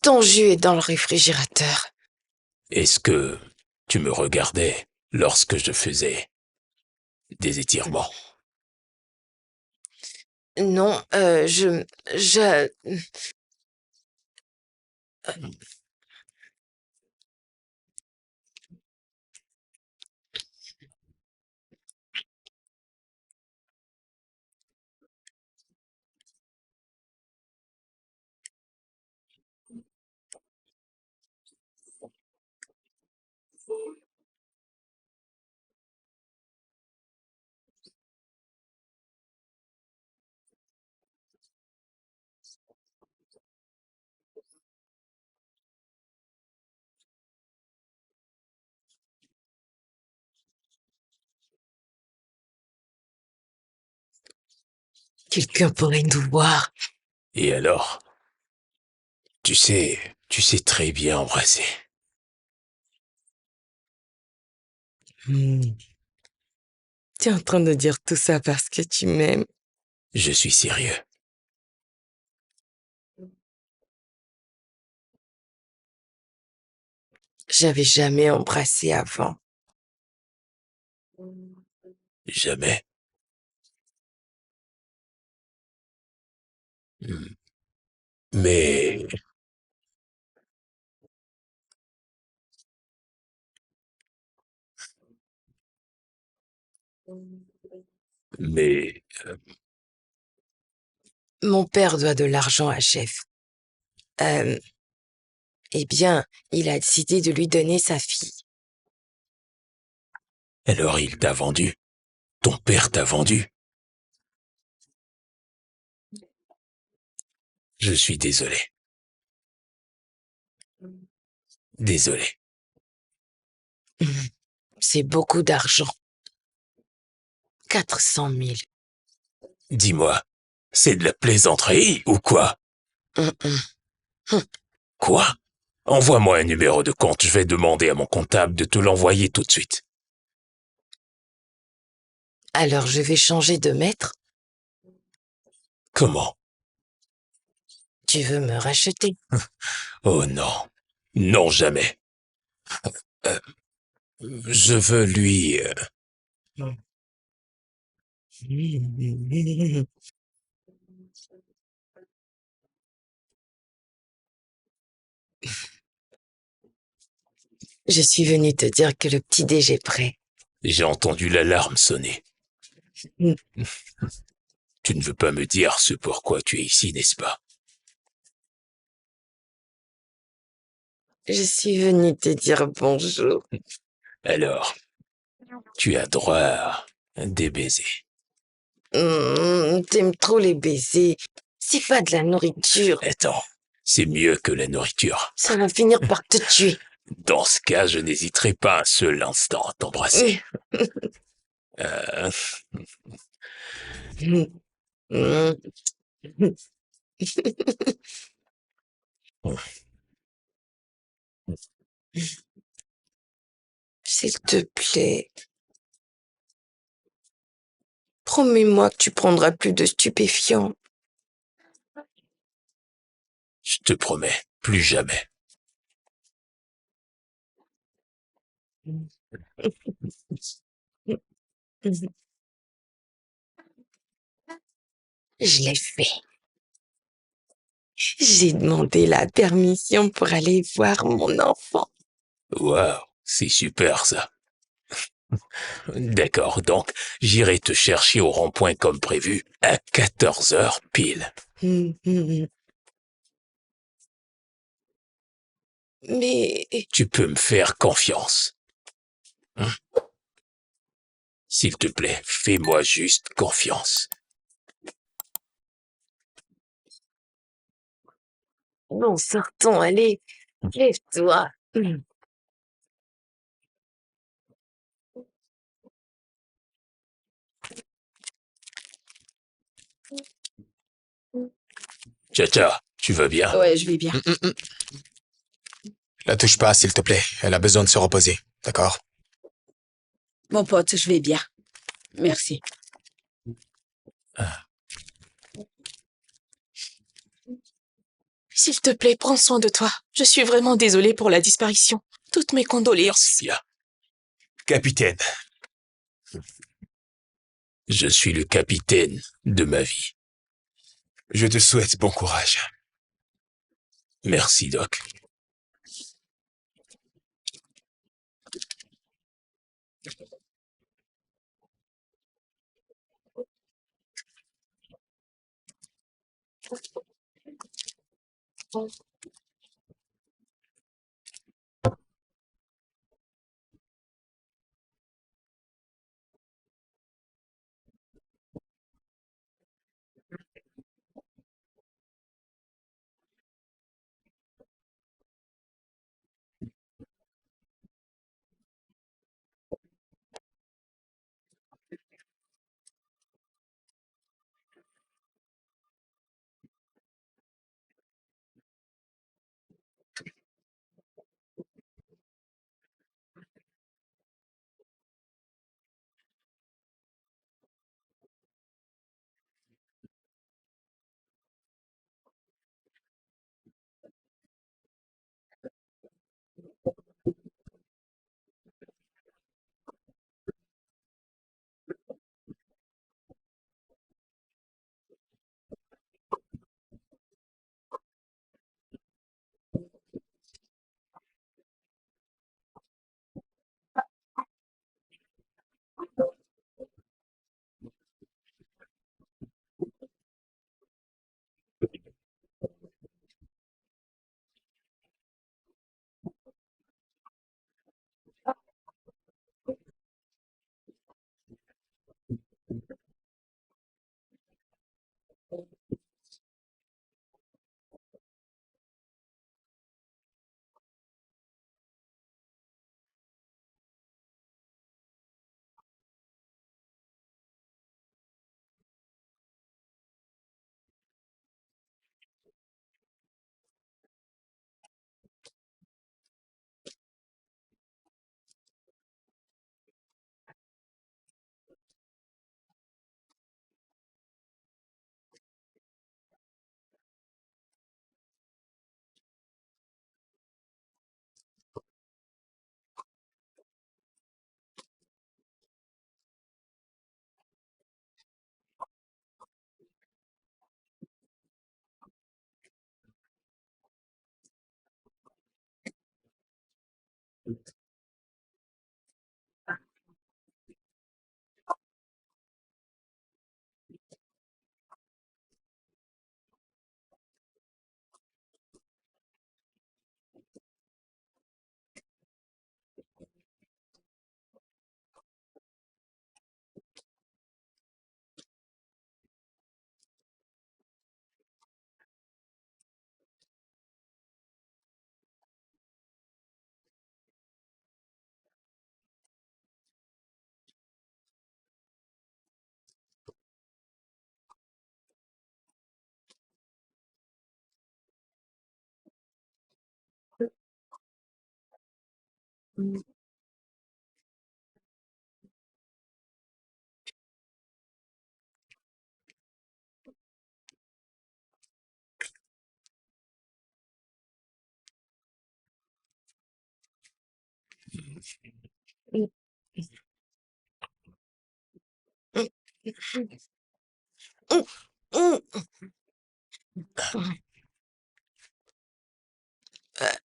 Ton jus est dans le réfrigérateur. Est-ce que tu me regardais lorsque je faisais des étirements? Non, je... Quelqu'un pourrait nous voir. Et alors? Tu sais très bien embrasser. Tu es en train de dire tout ça parce que tu m'aimes. Je suis sérieux. J'avais jamais embrassé avant. Jamais. Hmm. Mais, mais, Mon père doit de l'argent à Jeff. Euh, eh bien, il a décidé de lui donner sa fille. alors il t'a vendu. Ton père t'a vendu. Je suis désolé. Désolé. C'est beaucoup d'argent. 400 000. Dis-moi, c'est de la plaisanterie ou quoi? Hum, hum. Quoi? Envoie-moi un numéro de compte, je vais demander à mon comptable de te l'envoyer tout de suite. Alors je vais changer de maître. Comment? Tu veux me racheter? Oh non. Non, jamais. Euh, je veux lui... Je suis venue te dire que le petit déj est prêt. J'ai entendu l'alarme sonner. Mm. Tu ne veux pas me dire ce pourquoi tu es ici, n'est-ce pas? Je suis venue te dire bonjour. Alors, tu as droit à des baisers. T'aimes trop les baisers. C'est pas de la nourriture. Attends, c'est mieux que la nourriture. Ça va finir par te tuer. Dans ce cas, je n'hésiterai pas un seul instant à t'embrasser. Euh, Mm. S'il te plaît, promets-moi que tu prendras plus de stupéfiants. je te promets, plus jamais. Je l'ai fait. J'ai demandé la permission pour aller voir mon enfant. Waouh, c'est super ça. D'accord, donc j'irai te chercher au rond-point comme prévu à 14 heures pile. Mais Tu peux me faire confiance. Hein? S'il te plaît, fais-moi juste confiance. bon, sortons, allez, lève-toi. Tcha-tcha, tu vas bien? Ouais, je vais bien. La touche pas, s'il te plaît. Elle a besoin de se reposer. D'accord? Mon pote, je vais bien. Merci. S'il te plaît, prends soin de toi. Je suis vraiment désolée pour la disparition. Toutes mes condoléances. Bien. Capitaine, Je suis le capitaine de ma vie. je te souhaite bon courage. Merci, Doc.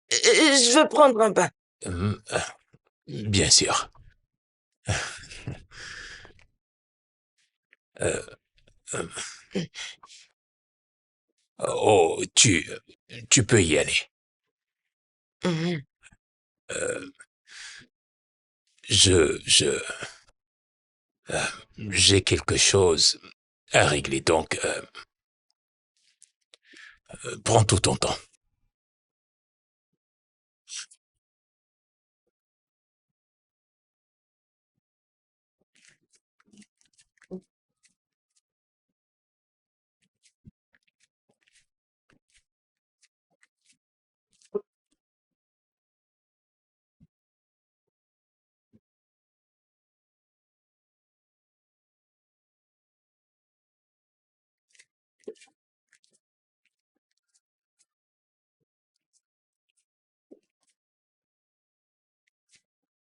Je veux prendre un bain. Hum, Bien sûr. Euh, euh, oh, tu peux y aller. Mhm. Euh, je, euh, j'ai quelque chose à régler, donc prends tout ton temps.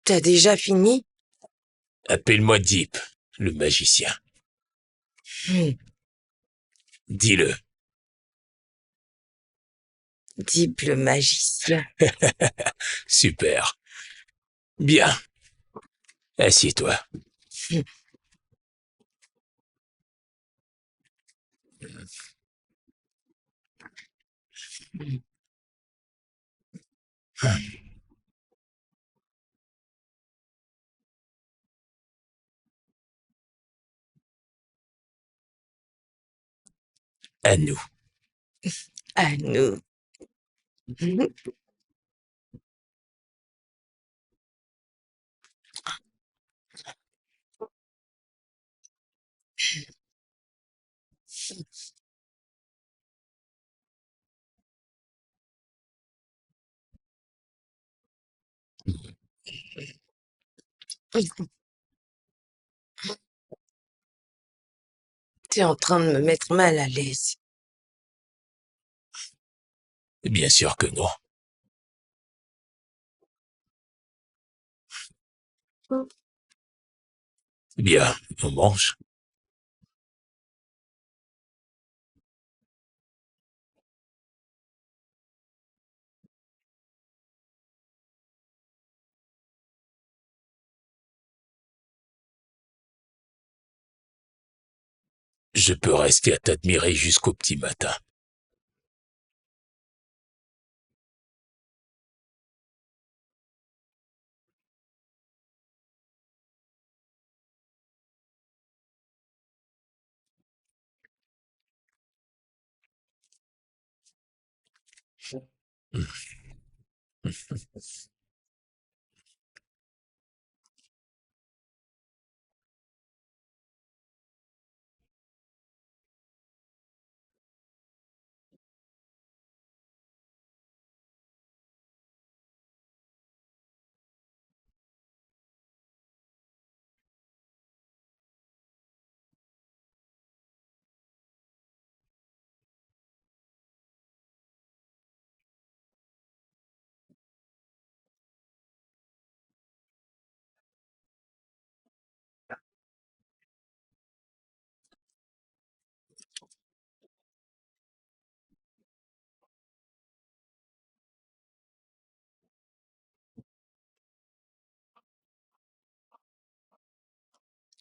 T'as déjà fini? Appelle-moi Deep, le magicien. Hmm. Dis-le. Deep le magicien. Super. Bien. Assieds-toi. À nous. À nous. T'es en train de me mettre mal à l'aise. Bien sûr que non. Bien, on mange. Je peux rester à t'admirer jusqu'au petit matin.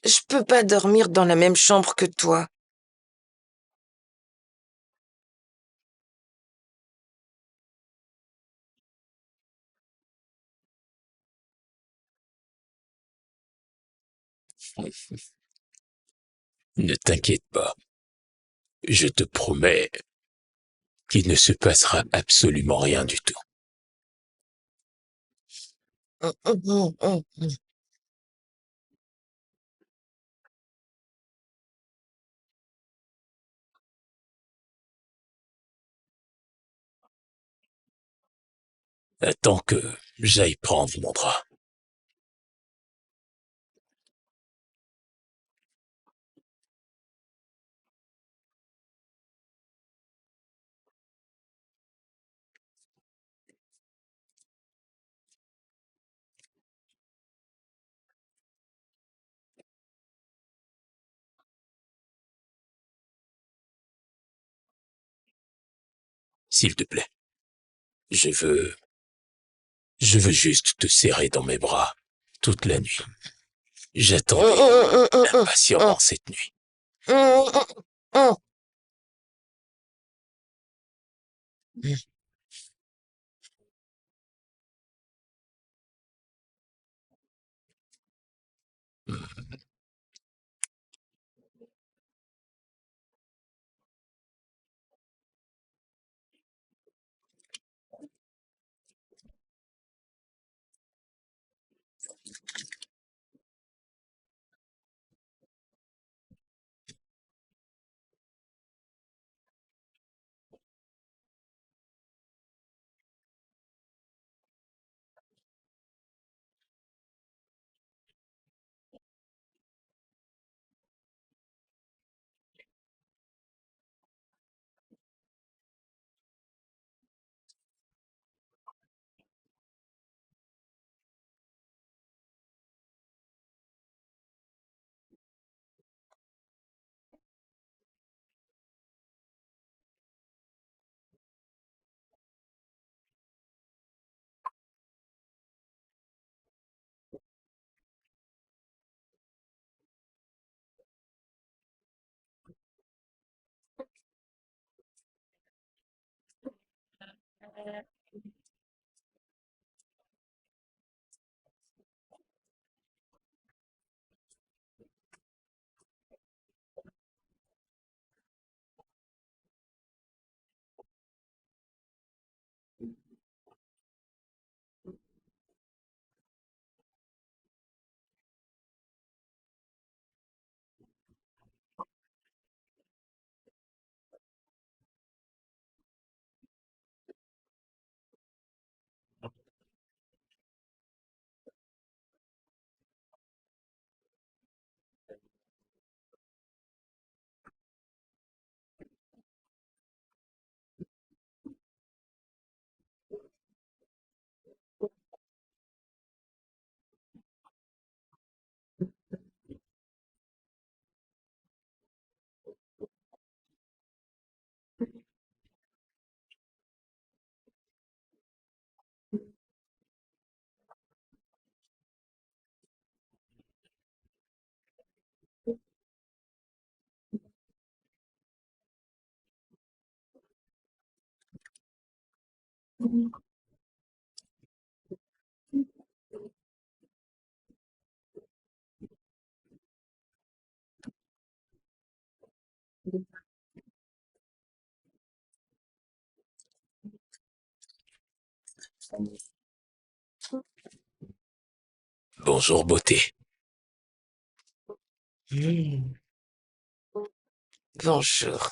Je peux pas dormir dans la même chambre que toi. Ne t'inquiète pas. Je te promets qu'il ne se passera absolument rien du tout. Hum, hum, hum, hum. Attends que j'aille prendre mon drap. S'il te plaît. Je veux... Je veux juste te serrer dans mes bras toute la nuit. J'attendais impatiemment cette nuit. Hum, hum, hum. Bonjour, beauté. Bonjour.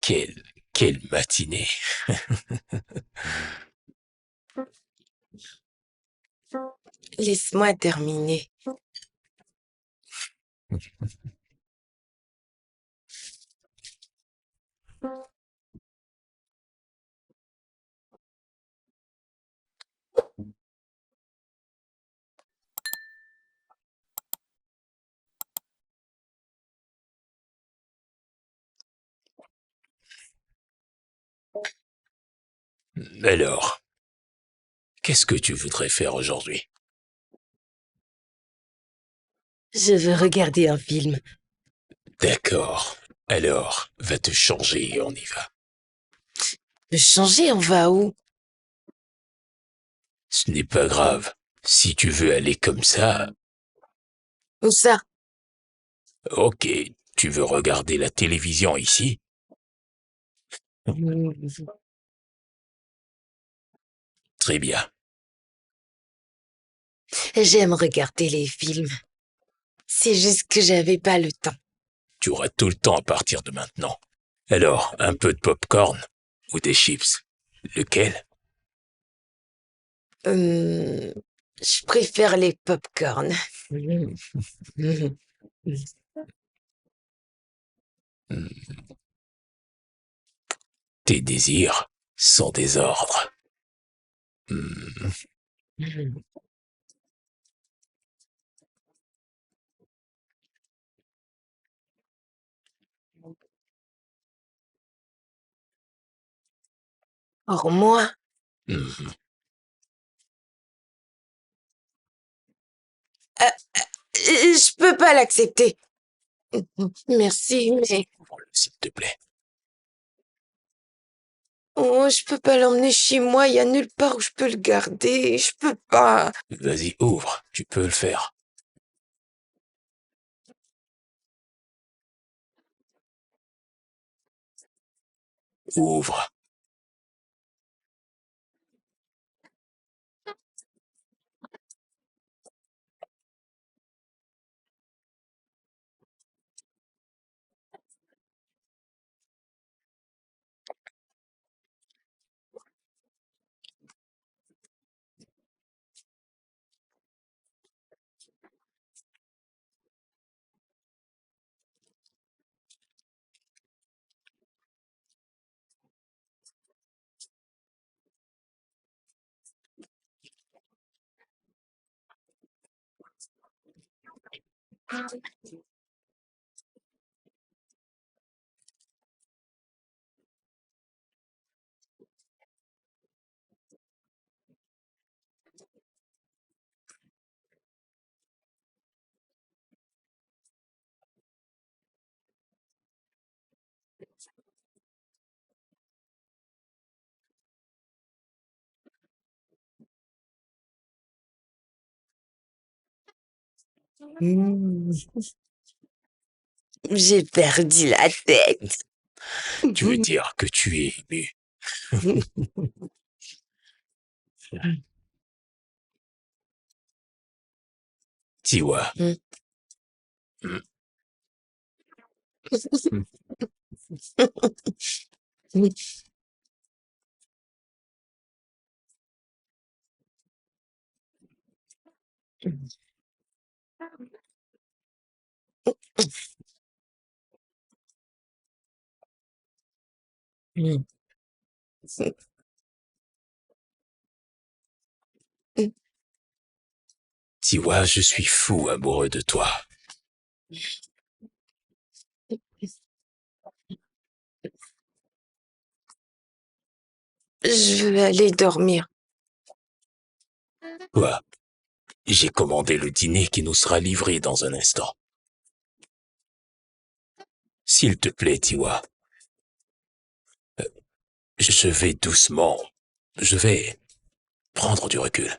Quelle matinée. Laisse-moi terminer. Alors, qu'est-ce que tu voudrais faire aujourd'hui? Je veux regarder un film. D'accord. Alors, va te changer et on y va. Me changer, on va où? Ce n'est pas grave. Si tu veux aller comme ça, Où ça? ok. Tu veux regarder la télévision ici? Très bien. J'aime regarder les films. C'est juste que j'avais pas le temps. Tu auras tout le temps à partir de maintenant. Alors, un peu de popcorn ou des chips. Lequel? Je préfère les pop-corn. Tes désirs sont des ordres. Hmm. Or moi, Hmm. je peux pas l'accepter. Merci, mais Ouvre-le, s'il te plaît. oh, je peux pas l'emmener chez moi. Il y a nulle part où je peux le garder. Je peux pas. Vas-y, ouvre. Tu peux le faire. Ouvre. J'ai perdu la tête. Tu veux dire que tu es ému. Tiwa. Hmm. Hmm. Tiwa, je suis fou amoureux de toi. Je veux aller dormir. Quoi? J'ai commandé le dîner qui nous sera livré dans un instant. S'il te plaît, Tiwa. Je vais doucement. Je vais prendre du recul.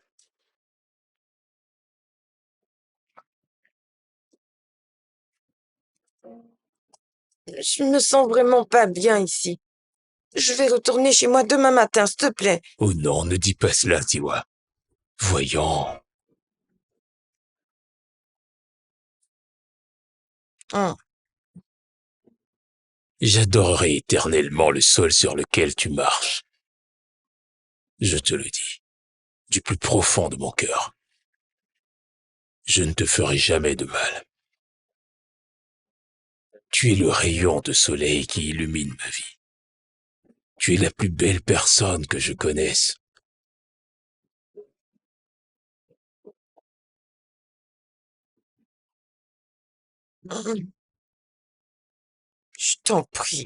Je me sens vraiment pas bien ici. Je vais retourner chez moi demain matin, s'il te plaît. Oh non, ne dis pas cela, Tiwa. Voyons. Hum. J'adorerai éternellement le sol sur lequel tu marches. Je te le dis, du plus profond de mon cœur. Je ne te ferai jamais de mal. Tu es le rayon de soleil qui illumine ma vie. Tu es la plus belle personne que je connaisse. Je t'en prie.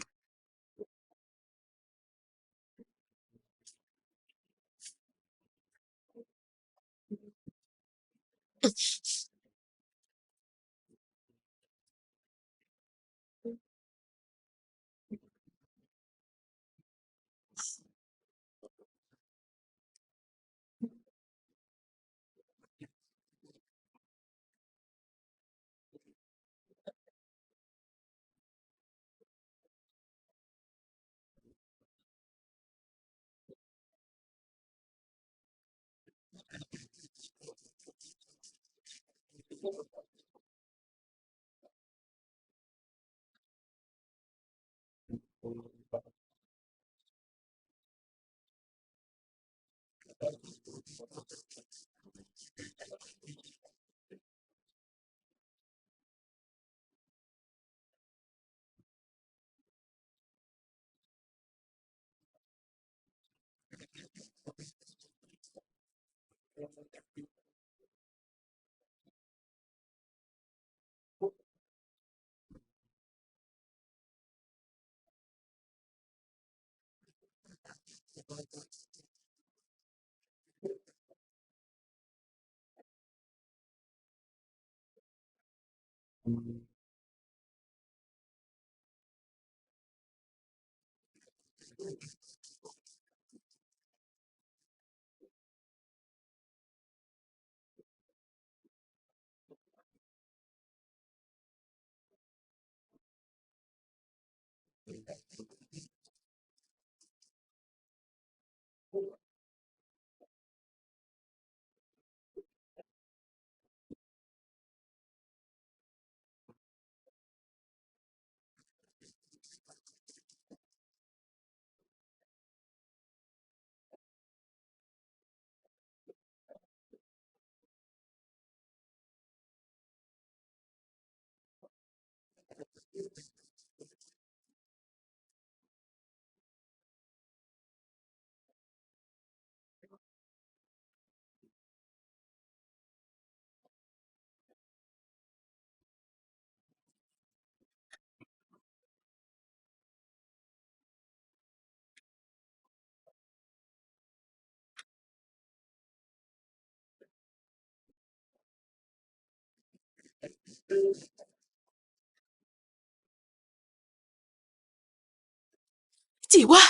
Dis-moi,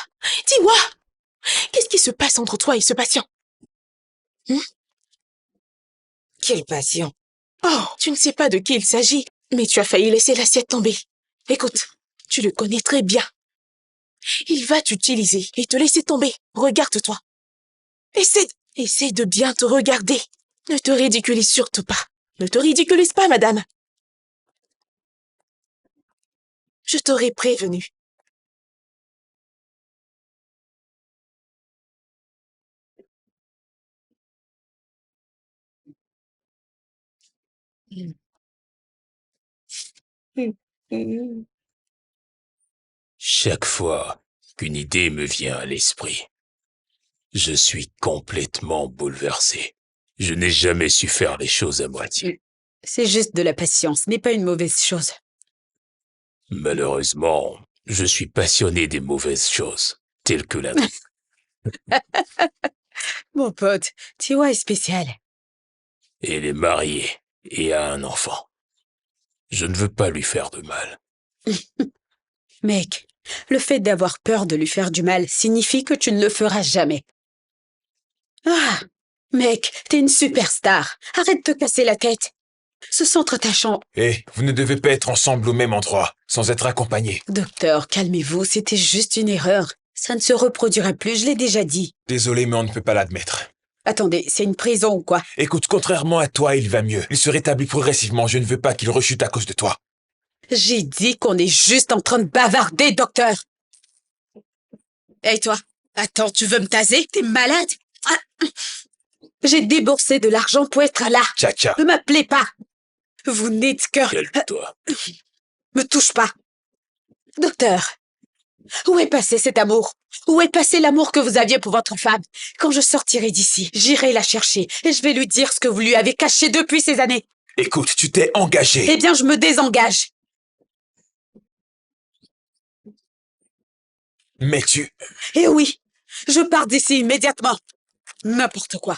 dis-moi, qu'est-ce qui se passe entre toi et ce patient? Quel patient? Oh, tu ne sais pas de qui il s'agit, mais tu as failli laisser l'assiette tomber. Écoute, tu le connais très bien. Il va t'utiliser et te laisser tomber. Regarde-toi. Essaie de bien te regarder. Ne te ridiculise surtout pas. Ne te ridiculise pas, madame. Je t'aurais prévenu. Chaque fois qu'une idée me vient à l'esprit, je suis complètement bouleversé. Je n'ai jamais su faire les choses à moitié. C'est juste de la patience, ce n'est pas une mauvaise chose. Malheureusement, je suis passionné des mauvaises choses, telles que la drogue. Mon pote, Tiwa est spécial. Elle est mariée et a un enfant. Je ne veux pas lui faire de mal. Mec, le fait d'avoir peur de lui faire du mal signifie que tu ne le feras jamais. Ah, mec, t'es une superstar. Arrête de te casser la tête. Ce centre attachant. Hé, vous ne devez pas être ensemble au même endroit, sans être accompagnés. Docteur, calmez-vous, c'était juste une erreur. Ça ne se reproduira plus, je l'ai déjà dit. Désolé, mais on ne peut pas l'admettre. Attendez, c'est une prison ou quoi? Écoute, contrairement à toi, il va mieux. Il se rétablit progressivement, je ne veux pas qu'il rechute à cause de toi. J'ai dit qu'on est juste en train de bavarder, docteur. Hey toi, attends, tu veux me taser? T'es malade? Ah. J'ai déboursé de l'argent pour être là. Tcha-tcha. Ne m'appelez pas. Vous n'êtes que... Calme-toi. Me touche pas. Docteur, où est passé cet amour? Où est passé l'amour que vous aviez pour votre femme? Quand je sortirai d'ici, j'irai la chercher et je vais lui dire ce que vous lui avez caché depuis ces années. Écoute, tu t'es engagé. Eh bien, je me désengage. Mais tu... Eh oui, je pars d'ici immédiatement. N'importe quoi.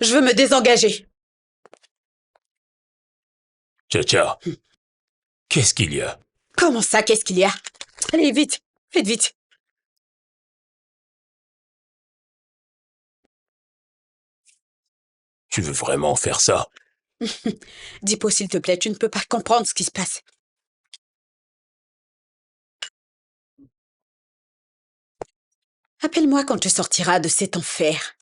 Je veux me désengager. Tcha-tcha. Qu'est-ce qu'il y a? Comment ça, qu'est-ce qu'il y a? Allez, vite, faites vite. Tu veux vraiment faire ça? Dis-moi, s'il te plaît, tu ne peux pas comprendre ce qui se passe. Appelle-moi quand tu sortiras de cet enfer.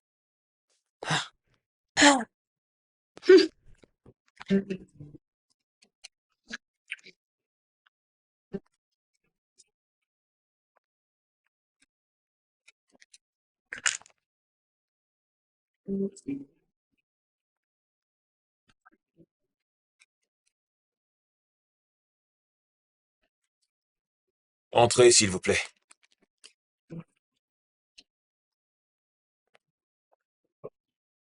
Entrez, s'il vous plaît.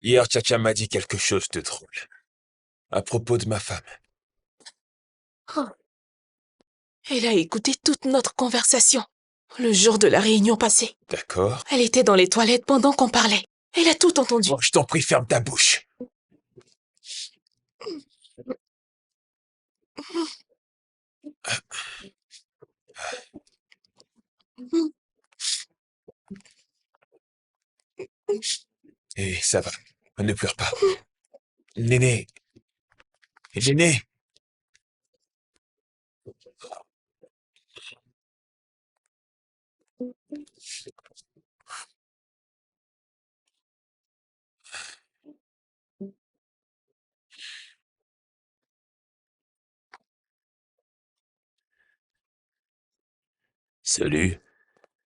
Hier, Tchatcha m'a dit quelque chose de drôle. À propos de ma femme. Elle a écouté toute notre conversation. Le jour de la réunion passée. D'accord? Elle était dans les toilettes pendant qu'on parlait. Elle a tout entendu. Bon, je t'en prie, ferme ta bouche. Et ça va. Ne pleure pas. Néné. Néné. Salut.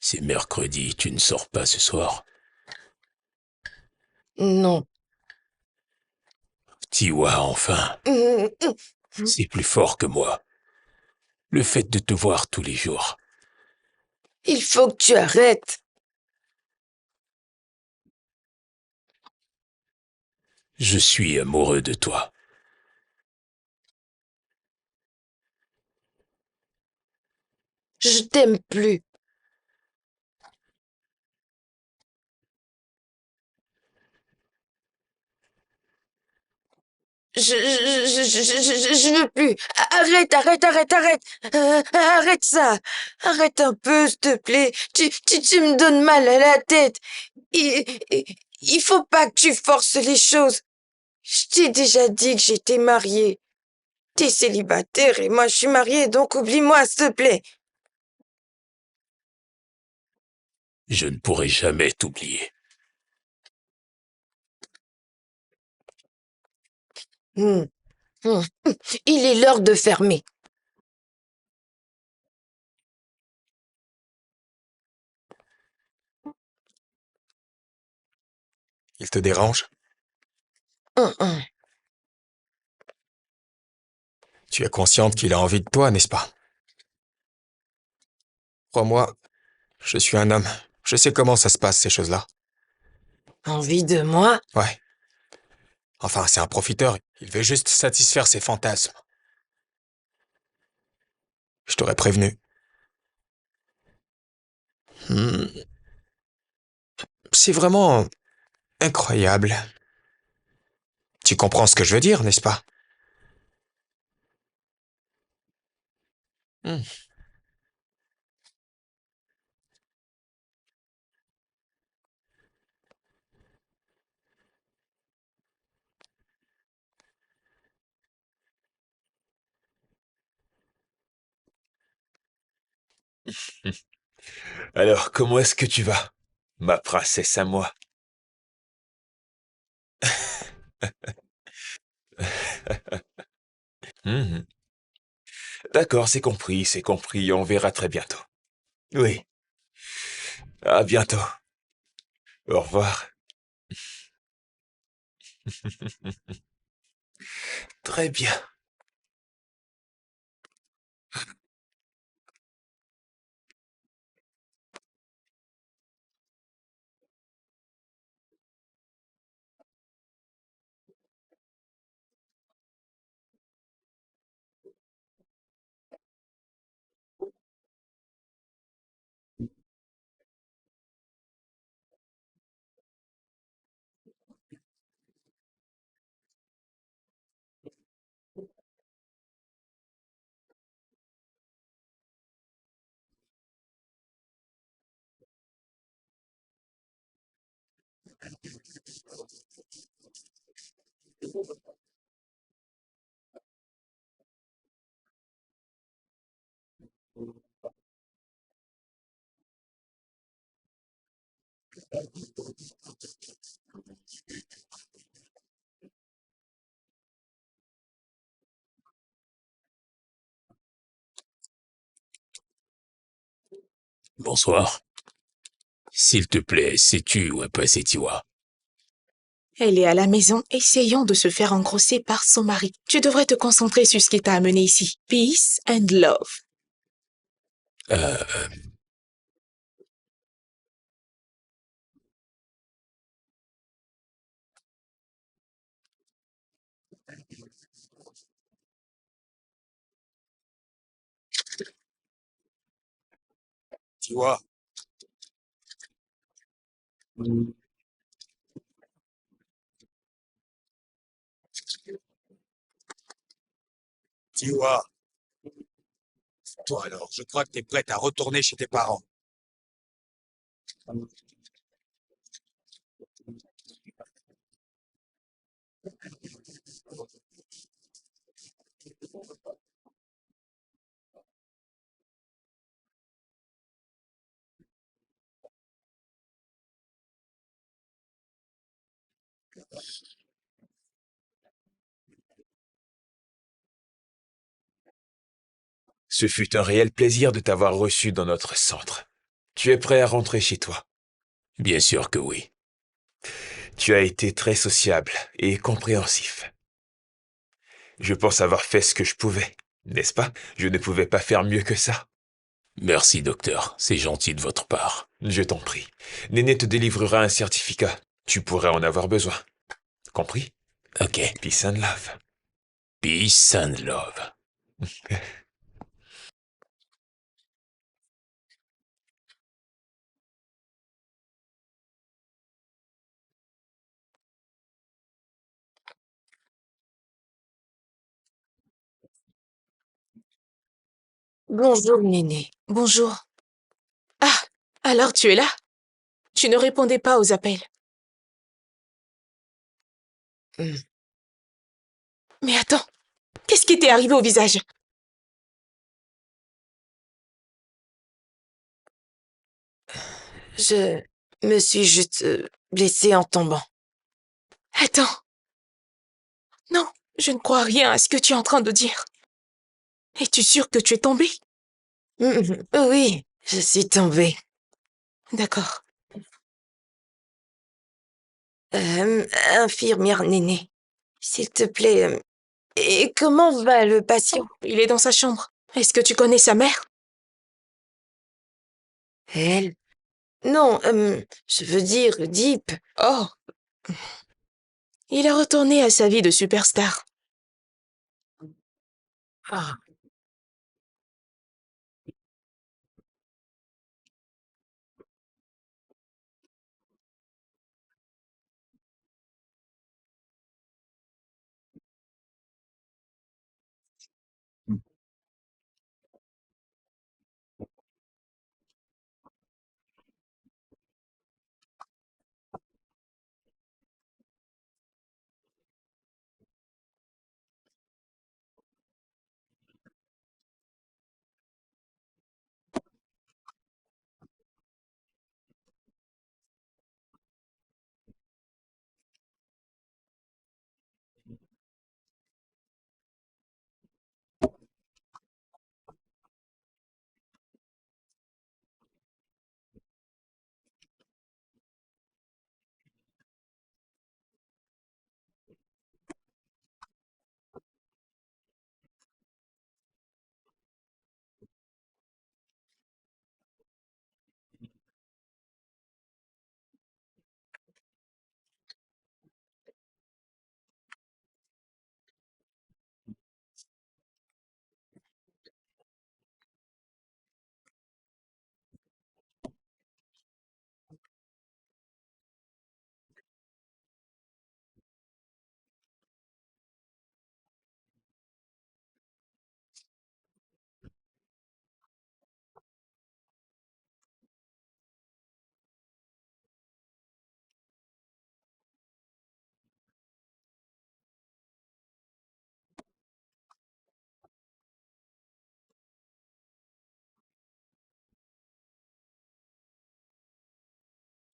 C'est mercredi, tu ne sors pas ce soir. Non. Tiwa, enfin. C'est plus fort que moi. Le fait de te voir tous les jours. Il faut que tu arrêtes. Je suis amoureux de toi. Je t'aime plus. Je veux plus. Arrête, arrête, arrête, arrête. Arrête ça. Arrête un peu, s'il te plaît. Tu me donnes mal à la tête. Il, il faut pas que tu forces les choses. Je t'ai déjà dit que j'étais mariée. T'es célibataire et moi je suis mariée, donc oublie-moi, s'il te plaît. Je ne pourrai jamais t'oublier. Hmm, hmm. Il est l'heure de fermer. Il te dérange? Hum. Tu es consciente qu'il a envie de toi, n'est-ce pas? Crois-moi, je suis un homme. Je sais comment ça se passe, ces choses-là. Envie de moi? Ouais. Enfin, c'est un profiteur. Il veut juste satisfaire ses fantasmes. Je t'aurais prévenu. Hmm. C'est vraiment incroyable. Tu comprends ce que je veux dire, n'est-ce pas? Hmm. Alors, comment est-ce que tu vas, ma princesse à moi? Mhm. D'accord, c'est compris, on verra très bientôt. Oui, à bientôt. Au revoir. Très bien. Bonsoir. S'il te plaît, sais-tu où est passé Tiwa? Elle est à la maison, essayant de se faire engrosser par son mari. Tu devrais te concentrer sur ce qui t'a amené ici. Peace and love. Euh, Tiwa, Tiwa. Toi alors, je crois que t'es prête à retourner chez tes parents. Ce fut un réel plaisir de t'avoir reçu dans notre centre. Tu es prêt à rentrer chez toi. bien sûr que oui. Tu as été très sociable et compréhensif. Je pense avoir fait ce que je pouvais, n'est-ce pas? Je ne pouvais pas faire mieux que ça. Merci, docteur. C'est gentil de votre part. Je t'en prie. Néné te délivrera un certificat. Tu pourrais en avoir besoin. Compris? Ok. Peace and love. Peace and love. Bonjour, Néné. Bonjour. Ah, alors tu es là? Tu ne répondais pas aux appels. Hmm. Mais attends, qu'est-ce qui t'est arrivé au visage? Je me suis juste blessée en tombant. Attends. Non, je ne crois rien à ce que tu es en train de dire. Es-tu sûre que tu es tombée? Oui, je suis tombée. D'accord. Infirmière Néné, s'il te plaît, et comment va le patient? Il est dans sa chambre. Est-ce que tu connais sa mère? Elle? Non, je veux dire Deep. Oh, il est retourné à sa vie de superstar. Ah.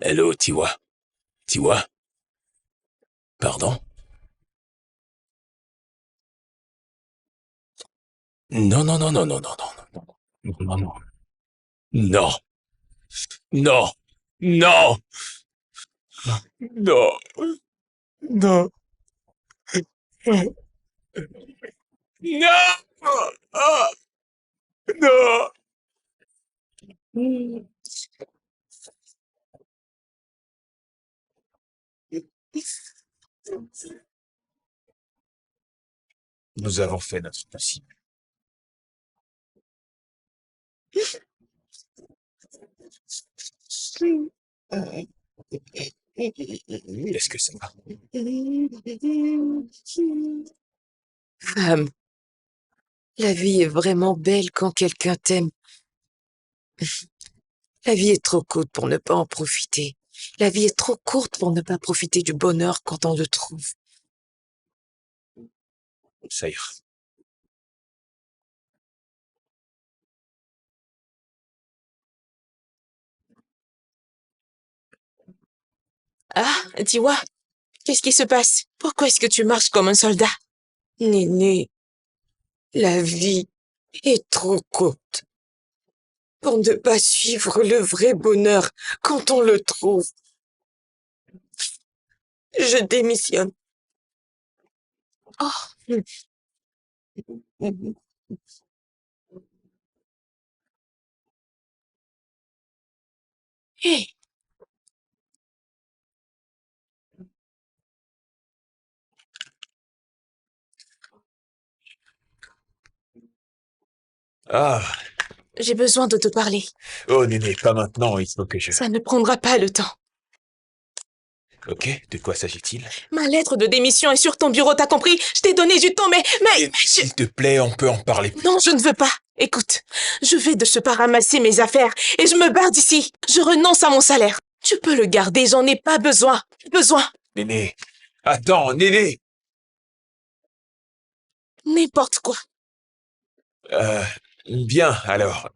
Hello, Tiwa. Tiwa? Pardon? Non, non, non, non, non, non, non, non, non, non, non, non, non, non, non, non, ah, non. Nous avons fait notre possible. Est-ce que ça va? Femme, la vie est vraiment belle quand quelqu'un t'aime. La vie est trop courte pour ne pas en profiter. La vie est trop courte pour ne pas profiter du bonheur quand on le trouve. Ça ira. Ah, Tiwa, qu'est-ce qui se passe? Pourquoi est-ce que tu marches comme un soldat? Néné, la vie est trop courte pour ne pas suivre le vrai bonheur quand on le trouve. Je démissionne. Oh, hé, Ah, j'ai besoin de te parler. oh Néné, pas maintenant, il faut que je... Ça ne prendra pas le temps. Ok, de quoi s'agit-il? Ma lettre de démission est sur ton bureau, t'as compris? Je t'ai donné du temps, mais S'il te plaît, on peut en parler plus. Non, je ne veux pas. Écoute, je vais de ce pas ramasser mes affaires et je me barre d'ici. Je renonce à mon salaire. Tu peux le garder, j'en ai pas besoin. Néné, attends, Néné! N'importe quoi. Euh, bien, alors,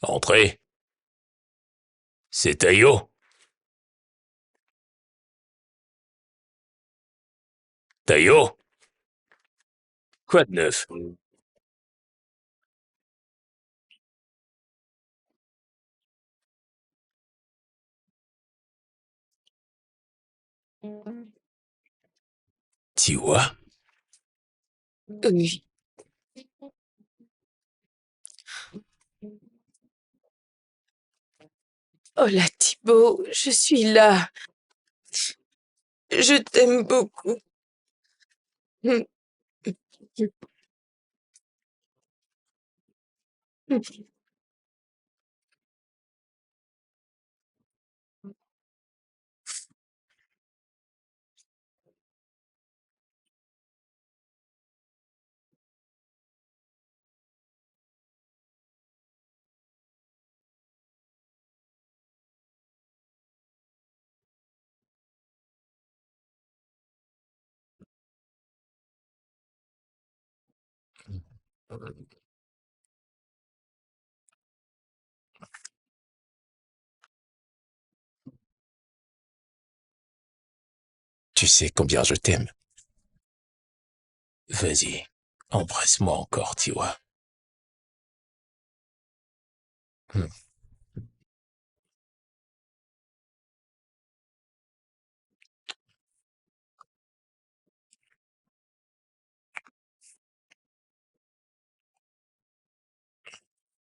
Entrez. C'est Tayo. Tayo? Quoi de neuf? Tiwa? Oui. Oh là, Thibaut, je suis là. Je t'aime beaucoup. Tu sais combien je t'aime. Vas-y, embrasse-moi encore, Tiwa.